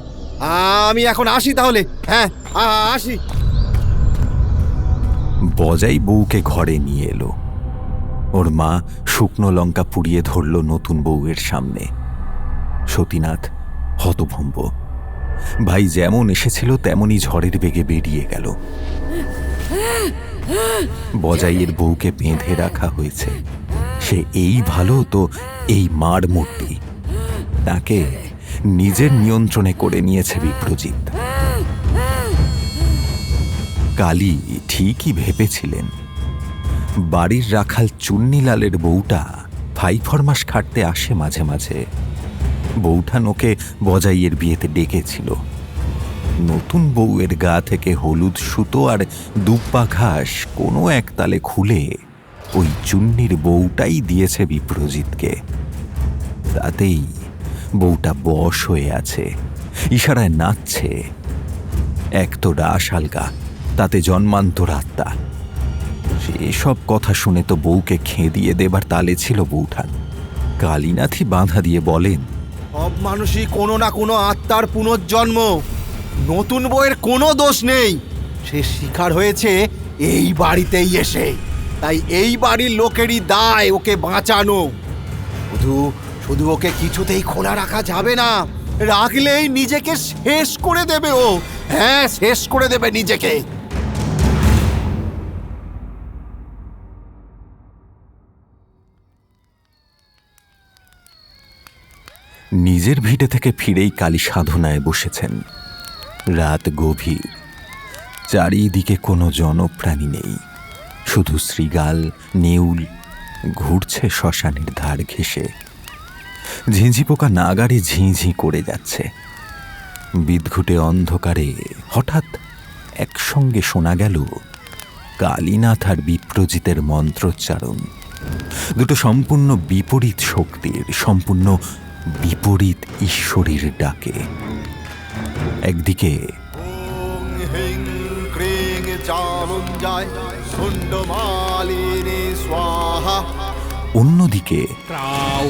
আমি এখন আসি তাহলে। হ্যাঁ, আসি। বজাই বউকে ঘরে নিয়ে এলো। ওর মা শুকনো লঙ্কা পুড়িয়ে ধরল নতুন বউয়ের সামনে। সতীনাথ হতভম্ব। ভাই যেমন এসেছিল তেমনই ঝড়ের বেগে বেরিয়ে গেল। বজাইয়ের বউকে বেঁধে রাখা হয়েছে। সে এই ভালো তো এই মার মূর্তি। তাকে নিজের নিয়ন্ত্রণে করে নিয়েছে বিপ্রজিৎ। কালী ঠিকই ভেবেছিলেন বাড়ির রাখাল চুন্নিলালের বউটা ফাইফরমাস খাটতে আসে মাঝে মাঝে। বউঠান ওকে বজাইয়ের বিয়েতে ডেকেছিল। নতুন বউয়ের গা থেকে হলুদ সুতো আর দুব্বা ঘাস কোনো এক তালে খুলে ওই চুন্নির বউটাই দিয়েছে বিপ্রজিৎকে। তাতেই বউটা বশ হয়ে আছে, ইশারায় নাচছে। এক তো রাস আলগা, তাতে জন্মান্তর আত্মা। সেসব কথা শুনে তো বউকে খেদিয়ে দেবার তালে ছিল বউঠান। কালীনাথই বাধা দিয়ে বলেন, সব মানুষই কোনো না কোনো আত্মার পুনর্জন্ম। নতুন বউয়ের কোনো দোষ নেই, সে শিকার হয়েছে এই বাড়িতেই এসে। তাই এই বাড়ির লোকেরই দায় ওকে বাঁচানো। শুধু শুধু ওকে কিছুতেই খোলা রাখা যাবে না, রাখলেই নিজেকে শেষ করে দেবে ও। হ্যাঁ, শেষ করে দেবে নিজেকে। নিজের ভিটে থেকে ফিরেই কালী সাধনায় বসেছেন। রাত গভীর, চারিদিকে কোনো জনপ্রাণী নেই, শুধু শৃগাল নেউল ঘুরছে শ্মশানের ধার ঘেঁষে। ঝিঁঝি পোকা নাগারে ঝিঁঝি করে যাচ্ছে। বিদঘুটে অন্ধকারে হঠাৎ একসঙ্গে শোনা গেল কালীনাথ আর বিপ্রজিতের মন্ত্রোচ্চারণ। দুটো সম্পূর্ণ বিপরীত শক্তির, সম্পূর্ণ বিপরীত ঈশ্বরের ডাকে। একদিকে ওং হিং ক্রিং চামুঞ্জায় মুন্ডমালিনী স্বাহা, অন্যদিকে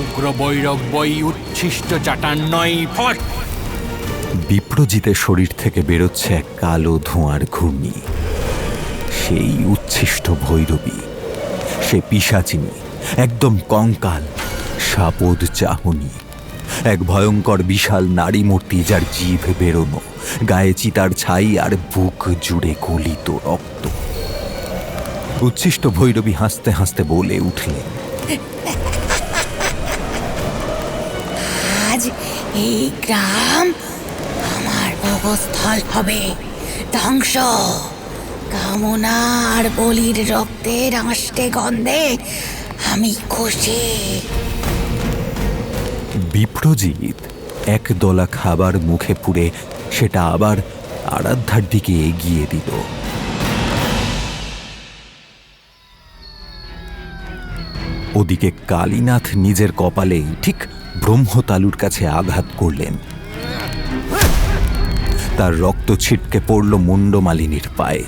উগ্র বৈরব বৈ উচ্ছিষ্ট চাটান্নয় ফট। বিপ্রজিতের শরীর থেকে বেরোচ্ছে এক কালো ধোঁয়ার ঘূর্ণি। সেই উচ্ছিষ্ট ভৈরবী, সে পিশাচিনী, একদম কঙ্কাল, সাপদ চাহনি, এক ভয়ঙ্কর বিশাল নারী মূর্তি, যার জিভ বেরোনো, গায়ে চিতার ছাই আর বুক জুড়ে গলিত রক্ত। উচ্ছিষ্ট ভৈরবী হাসতে হাসতে বলে উঠলেন, আজ এই গ্রাম আমার ভোগস্থল হবে। ধ্বংস, কামনা আর বলির রক্তের আষ্টে গন্ধে আমি খুশি। বিপ্রজিৎ এক দলা খাবার মুখে পুরে সেটা আবার আরাধ্যার দিকে এগিয়ে দিল। ওদিকে কালীনাথ নিজের কপালে ঠিক ব্রহ্মতালুর কাছে আঘাত করলেন। তার রক্ত ছিটকে পড়ল মুন্ডমালিনীর পায়ে।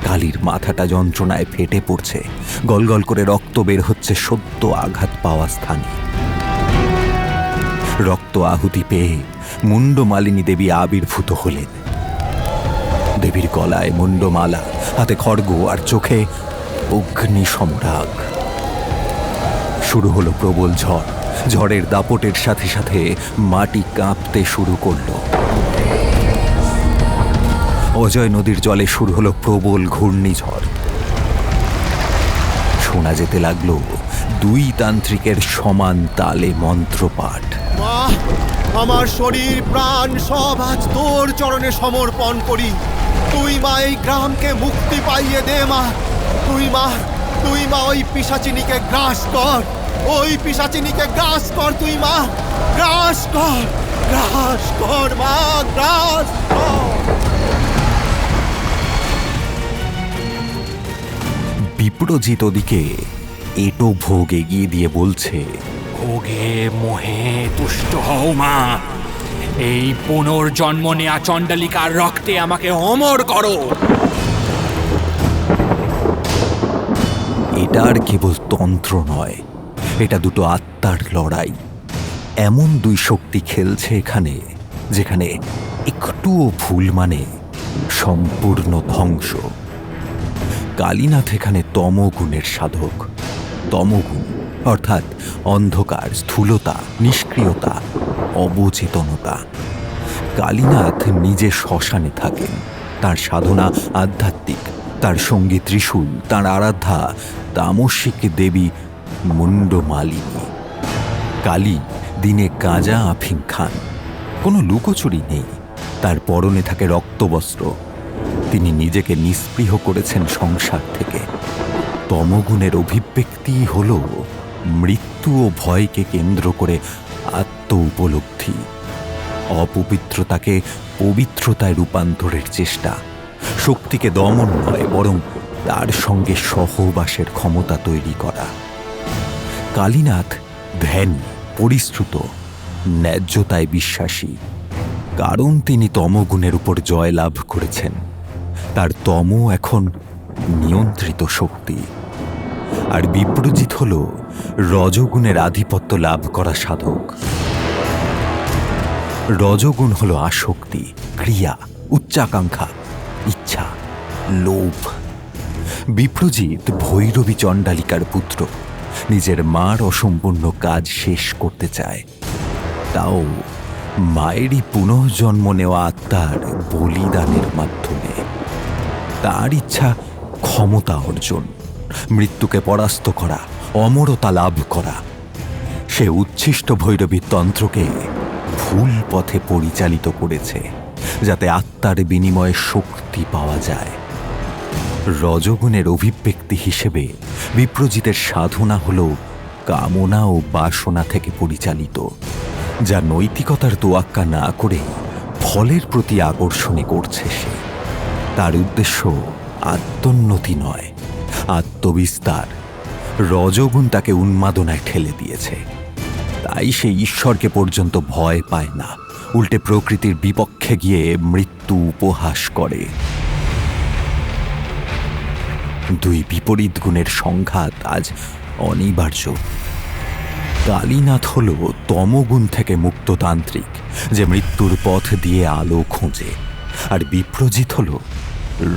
কালীর মাথাটা যন্ত্রণায় ফেটে পড়ছে, গলগল করে রক্ত বের হচ্ছে সদ্য আঘাত পাওয়া স্থানে। রক্ত আহুতি পেয়ে মুন্ডমালিনী দেবী আবির্ভূত হলেন। দেবীর গলায় মুন্ডমালা, হাতে খড়গ আর চোখে অগ্নি সম্রাগ। শুরু হলো প্রবল ঝড়। ঝড়ের দাপটের সাথে সাথে মাটি কাঁপতে শুরু করলো। অজয় নদীর জলে শুরু হলো প্রবল ঘূর্ণিঝড়। শোনা যেতে লাগলো দুই তান্ত্রিকের সমান তালে মন্ত্রপাঠ। মা, আমার শরীর প্রাণ সব আজ তোর চরণে সমর্পণ করি। তুই মা এই গ্রামকে মুক্তি পাইয়ে দে মা। তুই মা ওই পিশাচিনীকে গ্রাস কর। ওই পিশাচিনীকে গ্রাস কর, তুই মা গ্রাস কর, গ্রাস কর মা, গ্রাস কর। বিপ্রজিৎ ওদিকে এটো ভোগ এগিয়ে দিয়ে বলছে, ভোগে মোহে তুষ্ট হও মা। এই পুনর্জন্ম নেয়া চণ্ডালিকার রক্তে আমাকে অমর করো। এটা আর কেবল তন্ত্র নয়, এটা দুটো আত্মার লড়াই। এমন দুই শক্তি খেলছে এখানে, যেখানে একটুও ভুল মানে সম্পূর্ণ ধ্বংস। কালীনাথ এখানে তমগুণের সাধক। তমগুণ অর্থাৎ অন্ধকার, স্থূলতা, নিষ্ক্রিয়তা, অবচেতনতা। কালীনাথ নিজে শ্মশানে থাকেন। তার সাধনা আধ্যাত্মিক, তার সঙ্গী ত্রিশূল, তার আরাধ্যা তামসিক দেবী মুন্ডমালিনী। কালী দিনে গাঁজা আফিং খান, কোনো লুকোচুরি নেই। তার পরনে থাকে রক্তবস্ত্র। তিনি নিজেকে নিস্পৃহ করেছেন সংসার থেকে। তমগুণের অভিব্যক্তি হল মৃত্যু ও ভয়কে কেন্দ্র করে আত্ম উপলব্ধি, অপবিত্রতাকে পবিত্রতায় রূপান্তরের চেষ্টা, শক্তিকে দমন নয় বরং তার সঙ্গে সহবাসের ক্ষমতা তৈরি করা। কালীনাথ ধ্যানী, পরিশ্রুত, ন্যায্যতায় বিশ্বাসী, কারণ তিনি তমগুণের উপর জয় লাভ করেছেন। তার তম এখন নিয়ন্ত্রিত শক্তি। আর বিপ্রজিৎ হল রজগুণের আধিপত্য লাভ করা সাধক। রজগুণ হল আসক্তি, ক্রিয়া, উচ্চাকাঙ্ক্ষা, ইচ্ছা, লোভ। বিপ্রজিৎ ভৈরবী চণ্ডালিকার পুত্র, নিজের মার অসম্পূর্ণ কাজ শেষ করতে চায়, তাও মায়েরই পুনঃজন্ম নেওয়া আত্মার বলিদানের মাধ্যমে। তার ইচ্ছা ক্ষমতা অর্জন, মৃত্যুকে পরাস্ত করা, অমরতা লাভ করা। সে উচ্ছিষ্ট ভৈরবী তন্ত্রকে ভুল পথে পরিচালিত করেছে, যাতে আত্মার বিনিময়ে শক্তি মুক্তি পাওয়া যায়। রজগুণের অভিব্যক্তি হিসেবে বিপ্রজিতের সাধনা হল কামনা ও বাসনা থেকে পরিচালিত, যা নৈতিকতার তোয়াক্কা না করে ফলের প্রতি আকর্ষণে করছে সে। তার উদ্দেশ্য আত্মোন্নতি নয়, আত্মবিস্তার। রজগুণ তাকে উন্মাদনায় ঠেলে দিয়েছে, তাই সে ঈশ্বরকে পর্যন্ত ভয় পায় না, উল্টে প্রকৃতির বিপক্ষে গিয়ে মৃত্যু উপহাস করে। দুই বিপরীত গুণের সংঘাত আজ অনিবার্য। কালীনাথ হল তমগুণ থেকে মুক্ততান্ত্রিক, যে মৃত্যুর পথ দিয়ে আলো খোঁজে, আর বিপ্রজিৎ হল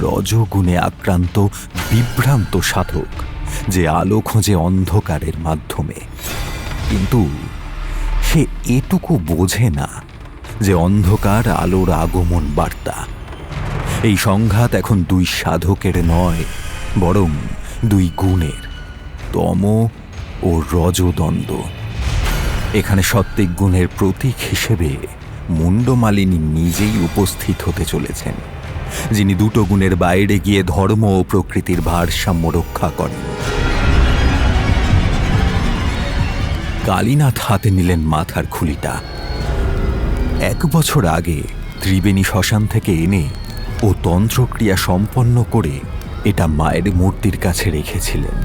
রজগুণে আক্রান্ত বিভ্রান্ত সাধক, যে আলো খোঁজে অন্ধকারের মাধ্যমে। কিন্তু সে এটুকু বোঝে না যে অন্ধকার আলোর আগমন বার্তা। এই সংঘাত এখন দুই সাধকের নয়, বরং দুই গুণের, তম ও রজদ্বন্দ্ব। এখানে সত্ত্বিক গুণের প্রতীক হিসেবে মুণ্ডমালিনী নিজেই উপস্থিত হতে চলেছেন, যিনি দুটো গুণের বাইরে গিয়ে ধর্ম ও প্রকৃতির ভারসাম্য রক্ষা করেন। কালীনাথ হাতে নিলেন মাথার খুলিটা। 1 বছর আগে ত্রিবেণী শ্মশান থেকে এনে ও তন্ত্রক্রিয়া সম্পন্ন করে এটা মায়ের মূর্তির কাছে রেখেছিলেন।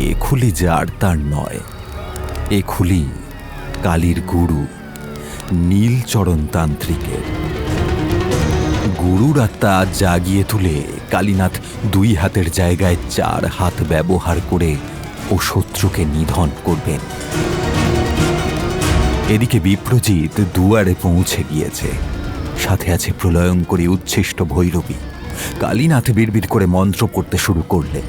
এ খুলি যার তার নয়, এ খুলি কালীর গুরু নীলচরণ তান্ত্রিকের। গুরুর আত্মা আজ জাগিয়ে তুলে কালীনাথ 2 হাতের জায়গায় 4 হাত ব্যবহার করে ও শত্রুকে নিধন করবেন। এদিকে বিপ্রজিৎ দুয়ারে পৌঁছে গিয়েছে, সাথে আছে প্রলয়ঙ্করী উচ্ছিষ্ট ভৈরবী। কালীনাথ বিড়বিড় করে মন্ত্র পড়তে শুরু করলেন।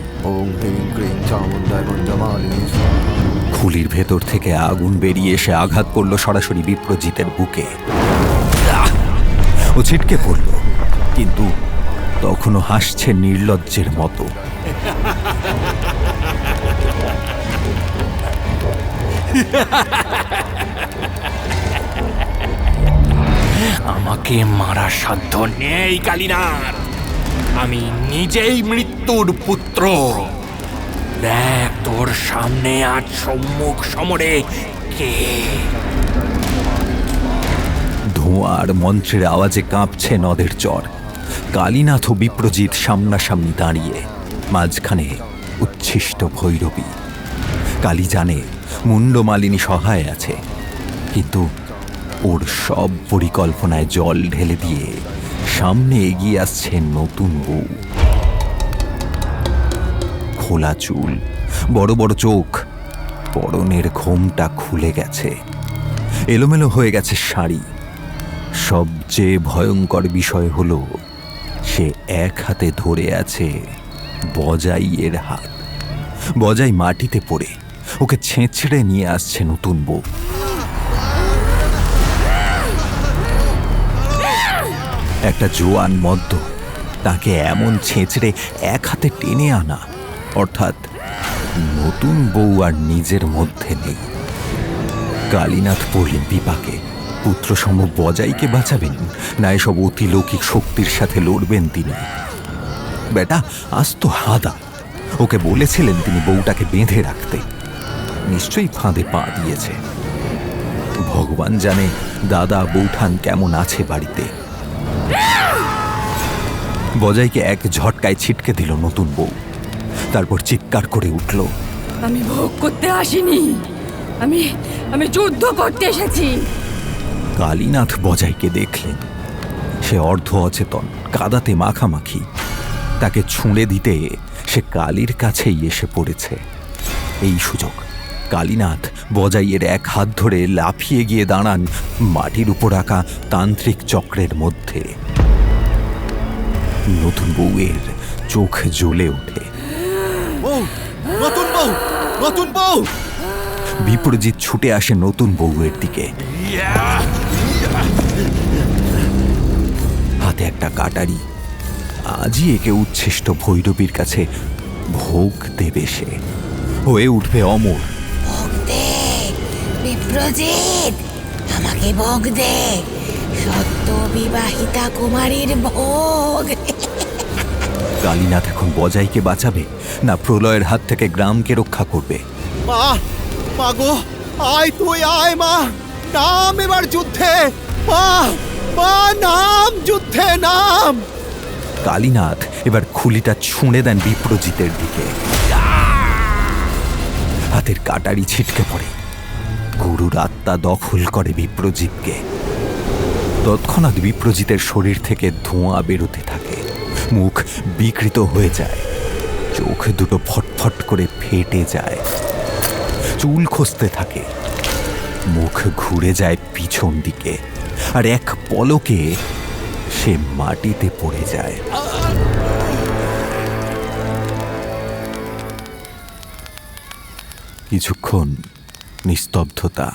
খুলির ভেতর থেকে আগুন বেরিয়ে এসে আঘাত করল সরাসরি বিপ্রজিতের বুকে। ও ছিটকে পড়ল, কিন্তু তখনও হাসছে নির্লজ্জের মতো। আমাকে মারার সাধ্য নেই কালীনাথ, আমি নিজেই মৃত্যুর পুত্র। দেখ তোর সামনে আজ সম্মুখ সমরে কে। ধোঁয়ার মন্ত্রের আওয়াজে কাঁপছে নদের চর। কালীনাথ ও বিপ্রজিৎ সামনাসামনি দাঁড়িয়ে, মাঝখানে উচ্ছিষ্ট ভৈরবী। কালী জানে মুণ্ডমালিনী সহায় আছে, কিন্তু ওর সব পরিকল্পনায় জল ঢেলে দিয়ে সামনে এগিয়ে আসছে নতুন বউ। খোলা চুল, বড় বড় চোখ, পরনের ঘোমটা খুলে গেছে, এলোমেলো হয়ে গেছে শাড়ি। সবচেয়ে ভয়ঙ্কর বিষয় হলো সে এক হাতে ধরে আছে বজাইয়ের হাত। বজাই মাটিতে পড়ে ওকে ছেঁচড়ে নিয়ে আসছে নতুন বউ। একটা জোয়ান মদ্য তাকে এমন ছেঁচড়ে এক হাতে টেনে আনা, অর্থাৎ নতুন বউ আর নিজের মধ্যে নেই। কালীনাথ পড়লেন বিপাকে। পুত্রসম বজাইকে বাঁচাবেন, না এসব অতিলৌকিক শক্তির সাথে লড়বেন তিনি? বেটা আস্ত হাদা, ওকে বলেছিলেন তিনি বউটাকে বেঁধে রাখতে, নিশ্চয়ই ফাঁদে পা দিয়েছে। ভগবান জানে দাদা বৌঠান কেমন আছে বাড়িতে। বজাইকে এক ঝটকায় ছিটকে দিল নতুন বউ, তারপর চিৎকার করে উঠল, আমি ভোগ করতে আসিনি, আমি যুদ্ধ করতে এসেছি। কালীনাথ বজাইকে দেখলেন, সে অর্ধ অচেতন, কাদাতে মাখামাখি। তাকে ছুঁড়ে দিতে সে কালীর কাছেই এসে পড়েছে। এই সুযোগ কালীনাথ বজাইয়ের এক হাত ধরে লাফিয়ে গিয়ে দাঁড়ান মাটির উপর রাখা তান্ত্রিক চক্রের মধ্যে। নতুন বউয়ের চোখ জ্বলে ওঠে। নতুন বউ, নতুন বউ! বিপ্রজিৎ ছুটে আসে নতুন বউয়ের দিকে, হাতে একটা কাটারি। আজই একে উচ্ছিষ্ট ভৈরবীর কাছে ভোগ দেবে সে, হয়ে উঠবে অমর। ভোগ দে বিপ্রজিৎ, আমাকে ভোগ দে। সত্য মৃত বিবাহিতা কুমারীর ভোগ। কালীনাথ এখন বজাইকে বাঁচাবে না প্রলয়ের হাত থেকে গ্রামকে রক্ষা করবে? মা, মা গো, আয় তুই আয় মা, নাম এবার যুদ্ধে। মা, মা নাম যুদ্ধে নাম। কালীনাথ এবার খুলিটা ছুঁড়ে দেন বিপ্রজিতের দিকে। হাতের কাটারি ছিটকে পড়ে। গুরুর আত্মা দখল করে বিপ্রজিৎকে। তৎক্ষণাৎ বিপ্রজিতের শরীর থেকে ধোঁয়া বেরোতে থাকে, মুখ বিকৃত হয়ে যায়, চোখ দুটো ফটফট করে ফেটে যায়, চুল খসতে থাকে, মুখ ঘুরে যায় পিছন দিকে, আর এক পলকে সে মাটিতে পড়ে যায়। কিছুক্ষণ নিস্তব্ধতা,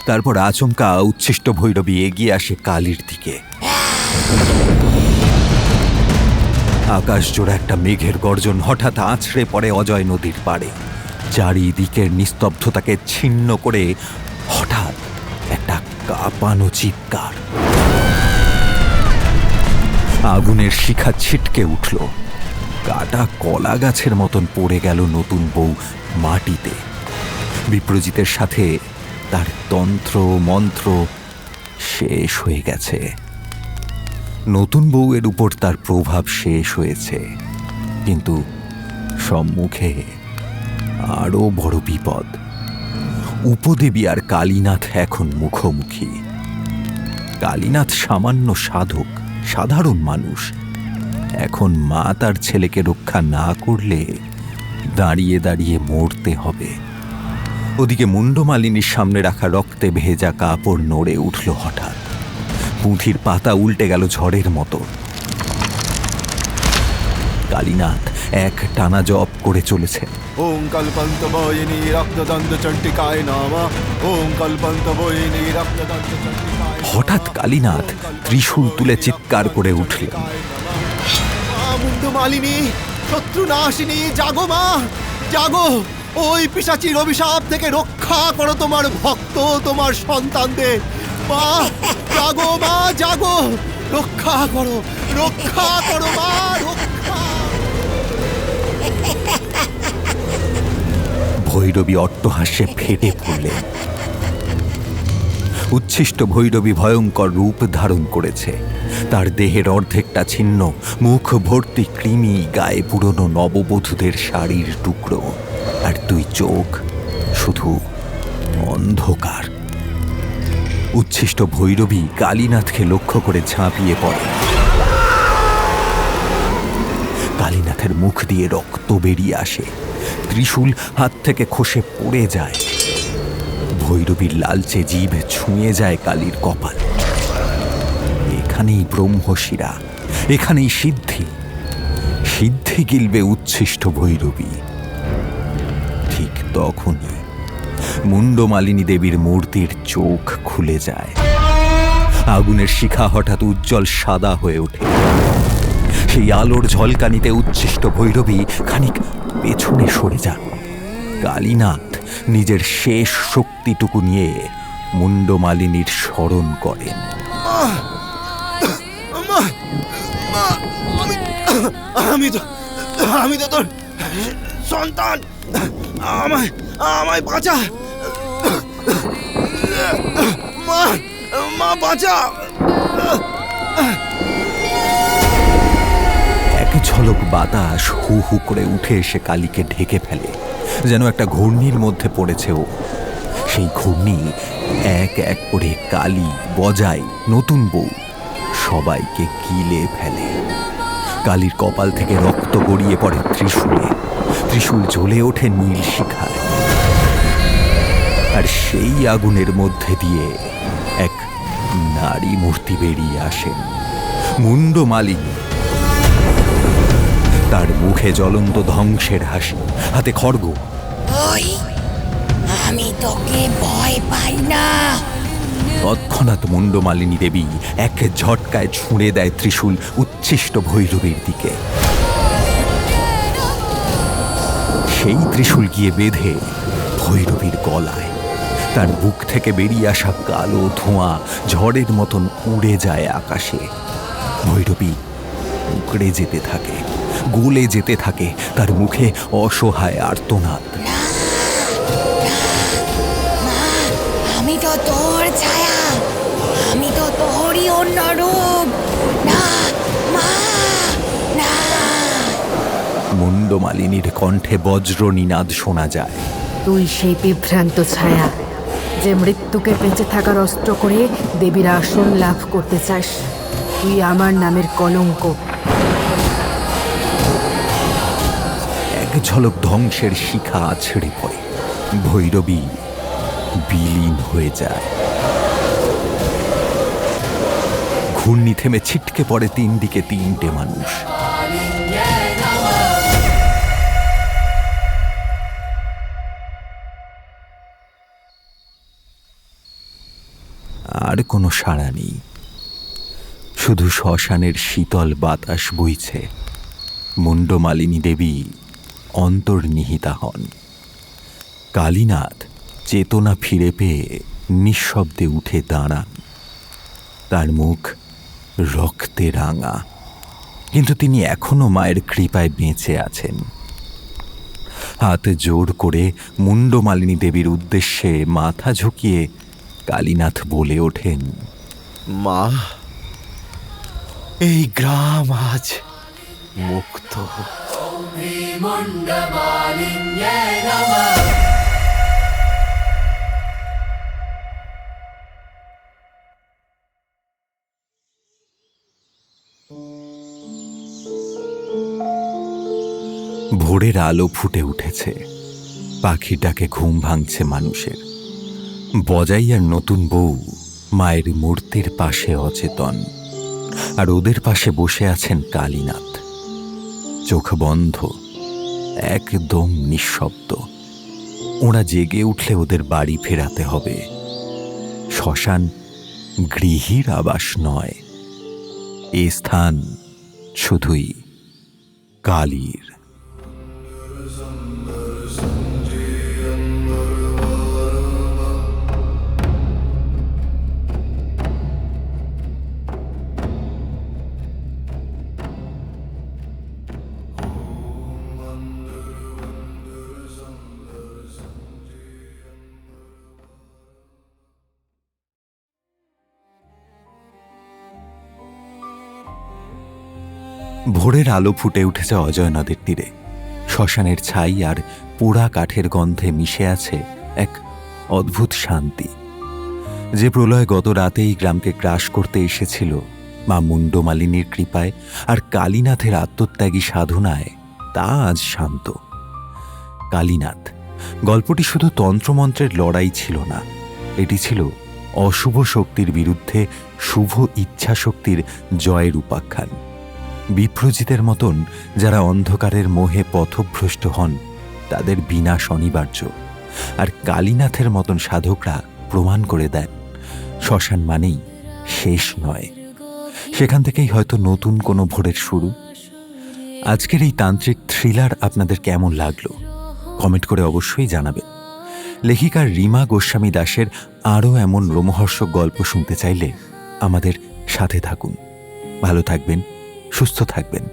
তারপর আচমকা উচ্ছিষ্ট ভৈরবী এগিয়ে আসে কালীর দিকে। আকাশ জোড়া একটা মেঘের গর্জন হঠাৎ আছড়ে পড়ে অজয় নদীর পাড়ে। চারিদিকের নিস্তব্ধতাকে ছিন্ন করে হঠাৎ একটা কাঁপানো চিৎকার। আগুনের শিখা ছিটকে উঠল, কাটা কলা গাছের মতন পড়ে গেল নতুন বউ মাটিতে। বিপ্রজিতের সাথে তার তন্ত্র মন্ত্র শেষ হয়ে গেছে। নতুন বউয়ের উপর তার প্রভাব শেষ হয়েছে, কিন্তু সম্মুখে আরো বড় বিপদ। উপদেবী আর কালীনাথ এখন মুখোমুখি। কালীনাথ সামান্য সাধক, সাধারণ মানুষ। এখন মা তার ছেলেকে রক্ষা না করলে দাঁড়িয়ে দাঁড়িয়ে মরতে হবে। ওদিকে মুন্ডমালিনীর সামনে রাখা রক্তে ভেজা কাপড় নড়ে উঠল হঠাৎ। পুঁথির পাতা উল্টে গেল ঝড়ের মতো। কালীনাথ এক টানা জপ করে চলেছেন। ওম কল্পন্ত বয়িনী রক্তদন্ত চণ্ডিকায় নমঃ। ওম কল্পন্ত বয়িনী রক্তদন্ত চণ্ডিকায়। হঠাৎ কালীনাথ ত্রিশূল তুলে চিৎকার করে উঠলেন। মুন্ডমালিনী, শত্রুনাশিনী, জাগো মা, জাগো। ওই পিশাচীর অভিশাপ থেকে রক্ষা করো তোমার ভক্ত, তোমার সন্তানদের। মা জাগো, মা জাগো, রক্ষা করো, রক্ষা করো মা, রক্ষা। ভৈরবী অট্টহাস্যে ফেটে পড়লেন। উচ্ছিষ্ট ভৈরবী ভয়ঙ্কর রূপ ধারণ করেছে। তার দেহের অর্ধেকটা ছিন্ন, মুখ ভর্তি কৃমি, গায়ে পুরনো নববধূদের শাড়ির টুকরো, আর দুই চোখ শুধু অন্ধকার। উচ্ছিষ্ট ভৈরবী কালীনাথকে লক্ষ্য করে ঝাঁপিয়ে পড়ে। কালীনাথের মুখ দিয়ে রক্ত বেরিয়ে আসে, ত্রিশূল হাত থেকে খসে পড়ে যায়। ভৈরবীর লালচে জিভ ছুঁয়ে যায় কালীর কপাল। এখানেই ব্রহ্মশিরা, এখানেই সিদ্ধি। সিদ্ধি গিলবে উচ্ছিষ্ট ভৈরবী। ঠিক তখনই মুন্ডমালিনী দেবীর মূর্তির চোখ খুলে যায়। আগুনের শিখা হঠাৎ উজ্জ্বল সাদা হয়ে ওঠে। সেই আলোর ঝলকানিতে উচ্ছিষ্ট ভৈরবী খানিক পেছনে সরে যান। কালীনাথ নিজের শেষ শক্তিটুকু নিয়ে মুন্ডমালিনীর স্মরণ করেন। আমি তো তোর সন্তান, আমায় আমায় বাঁচা মা, মা বাঁচা। এক ঝলক বাতাস হু হু করে উঠে এসে কালীকে ঢেকে ফেলে, যেন একটা ঘূর্ণির মধ্যে পড়েছে ও। সেই ঘূর্ণি এক এক করে কালী, বজাই, নতুন বউ সবাইকে গিলে ফেলে। কালীর কপাল থেকে রক্ত গড়িয়ে পড়ে ত্রিশূলে। ত্রিশূল জ্বলে ওঠে নীল শিখায়, আর সেই আগুনের মধ্যে দিয়ে এক নারী মূর্তি বেরিয়ে আসেন, মুন্ডমালিনী। তার মুখে জ্বলন্ত ধ্বংসের হাসি, হাতে খড়গ। ওই, আমি তোকে ভয় পাই না। তৎক্ষণাৎ মুন্ডমালিনী দেবী এক ঝটকায় ছুঁড়ে দেয় ত্রিশূল উচ্ছিষ্ট ভৈরবীর দিকে। সেই ত্রিশূল গিয়ে বেঁধে ভৈরবীর গলায়। তার বুক থেকে বেরিয়ে আসা কালো ধোঁয়া ঝড়ের মতন উড়ে যায় আকাশে। ভৈরবী উকড়ে যেতে থাকে, গলে যেতে থাকে, তার মুখে অসহায় আর্তনাদ। আমি তো তোর ছায়া, আমি তো তোরই অন্য রূপ। না মা, না। মুন্ডমালিনীর কণ্ঠে বজ্র নিনাদ শোনা যায়। তুই সেই বিভ্রান্ত ছায়া যে মৃত্যুকে বেঁচে থাকার অস্ত্র করে দেবীর আসন লাভ করতে চাস। তুই আমার নামের কলঙ্ক। এক ঝলক ধ্বংসের শিখা ছেড়ে পড়ে, ভৈরবী বিলীন হয়ে যায়। ঘূর্ণি থেমে ছিটকে পড়ে তিন দিকে তিনটে মানুষ। আর কোনো সাড়া নেই, শুধু শ্মশানের শীতল বাতাস বইছে। মুন্ডমালিনী দেবী অন্তর্নিহিতা হন। কালীনাথ চেতনা ফিরে পেয়ে নিঃশব্দে উঠে দাঁড়ান। তার মুখ রক্তে রাঙা, কিন্তু তিনি এখনো মায়ের কৃপায় বেঁচে আছেন। হাত জোর করে মুন্ডমালিনী দেবীর উদ্দেশ্যে মাথা ঝুঁকিয়ে কালীনাথ বলে ওঠেন, মা, এই গ্রাম আজ মুক্ত। ভোরের আলো ফুটে উঠেছে, পাখির ডাকে ঘুম ভাঙছে মানুষের। বজাইয়ার নতুন বউ মায়ের মূর্তির পাশে অচেতন, আর ওদের পাশে বসে আছেন কালীনাথ, চোখ বন্ধ, একদম নিঃশব্দ। ওরা জেগে উঠলে ওদের বাড়ি ফেরাতে হবে। শ্মশান গৃহীর আবাস নয়, এ স্থান শুধুই কালীর। ভোরের আলো ফুটে উঠেছে অজয় নদের তীরে। শ্মশানের ছাই আর পোড়া কাঠের গন্ধে মিশে আছে এক অদ্ভুত শান্তি। যে প্রলয় গত রাতেই গ্রামকে গ্রাস করতে এসেছিল, মা মুন্ডমালিনীর কৃপায় আর কালীনাথের আত্মত্যাগী সাধনায় তা আজ শান্ত। কালীনাথ গল্পটি শুধু তন্ত্রমন্ত্রের লড়াই ছিল না, এটি ছিল অশুভ শক্তির বিরুদ্ধে শুভ ইচ্ছা শক্তির জয়ের উপাখ্যান। বিপ্রজিতের মতন যারা অন্ধকারের মোহে পথভ্রষ্ট হন, তাদের বিনাশ অনিবার্য। আর কালীনাথের মতন সাধকরা প্রমাণ করে দেন, শ্মশান মানেই শেষ নয়, সেখান থেকেই হয়তো নতুন কোনো ভোরের শুরু। আজকের এই তান্ত্রিক থ্রিলার আপনাদের কেমন লাগলো কমেন্ট করে অবশ্যই জানাবেন। লেখিকা রীমা গোস্বামী দাসের আরও এমন রোমহর্ষক গল্প শুনতে চাইলে আমাদের সাথে থাকুন। ভালো থাকবেন, সুস্থ থাকবেন।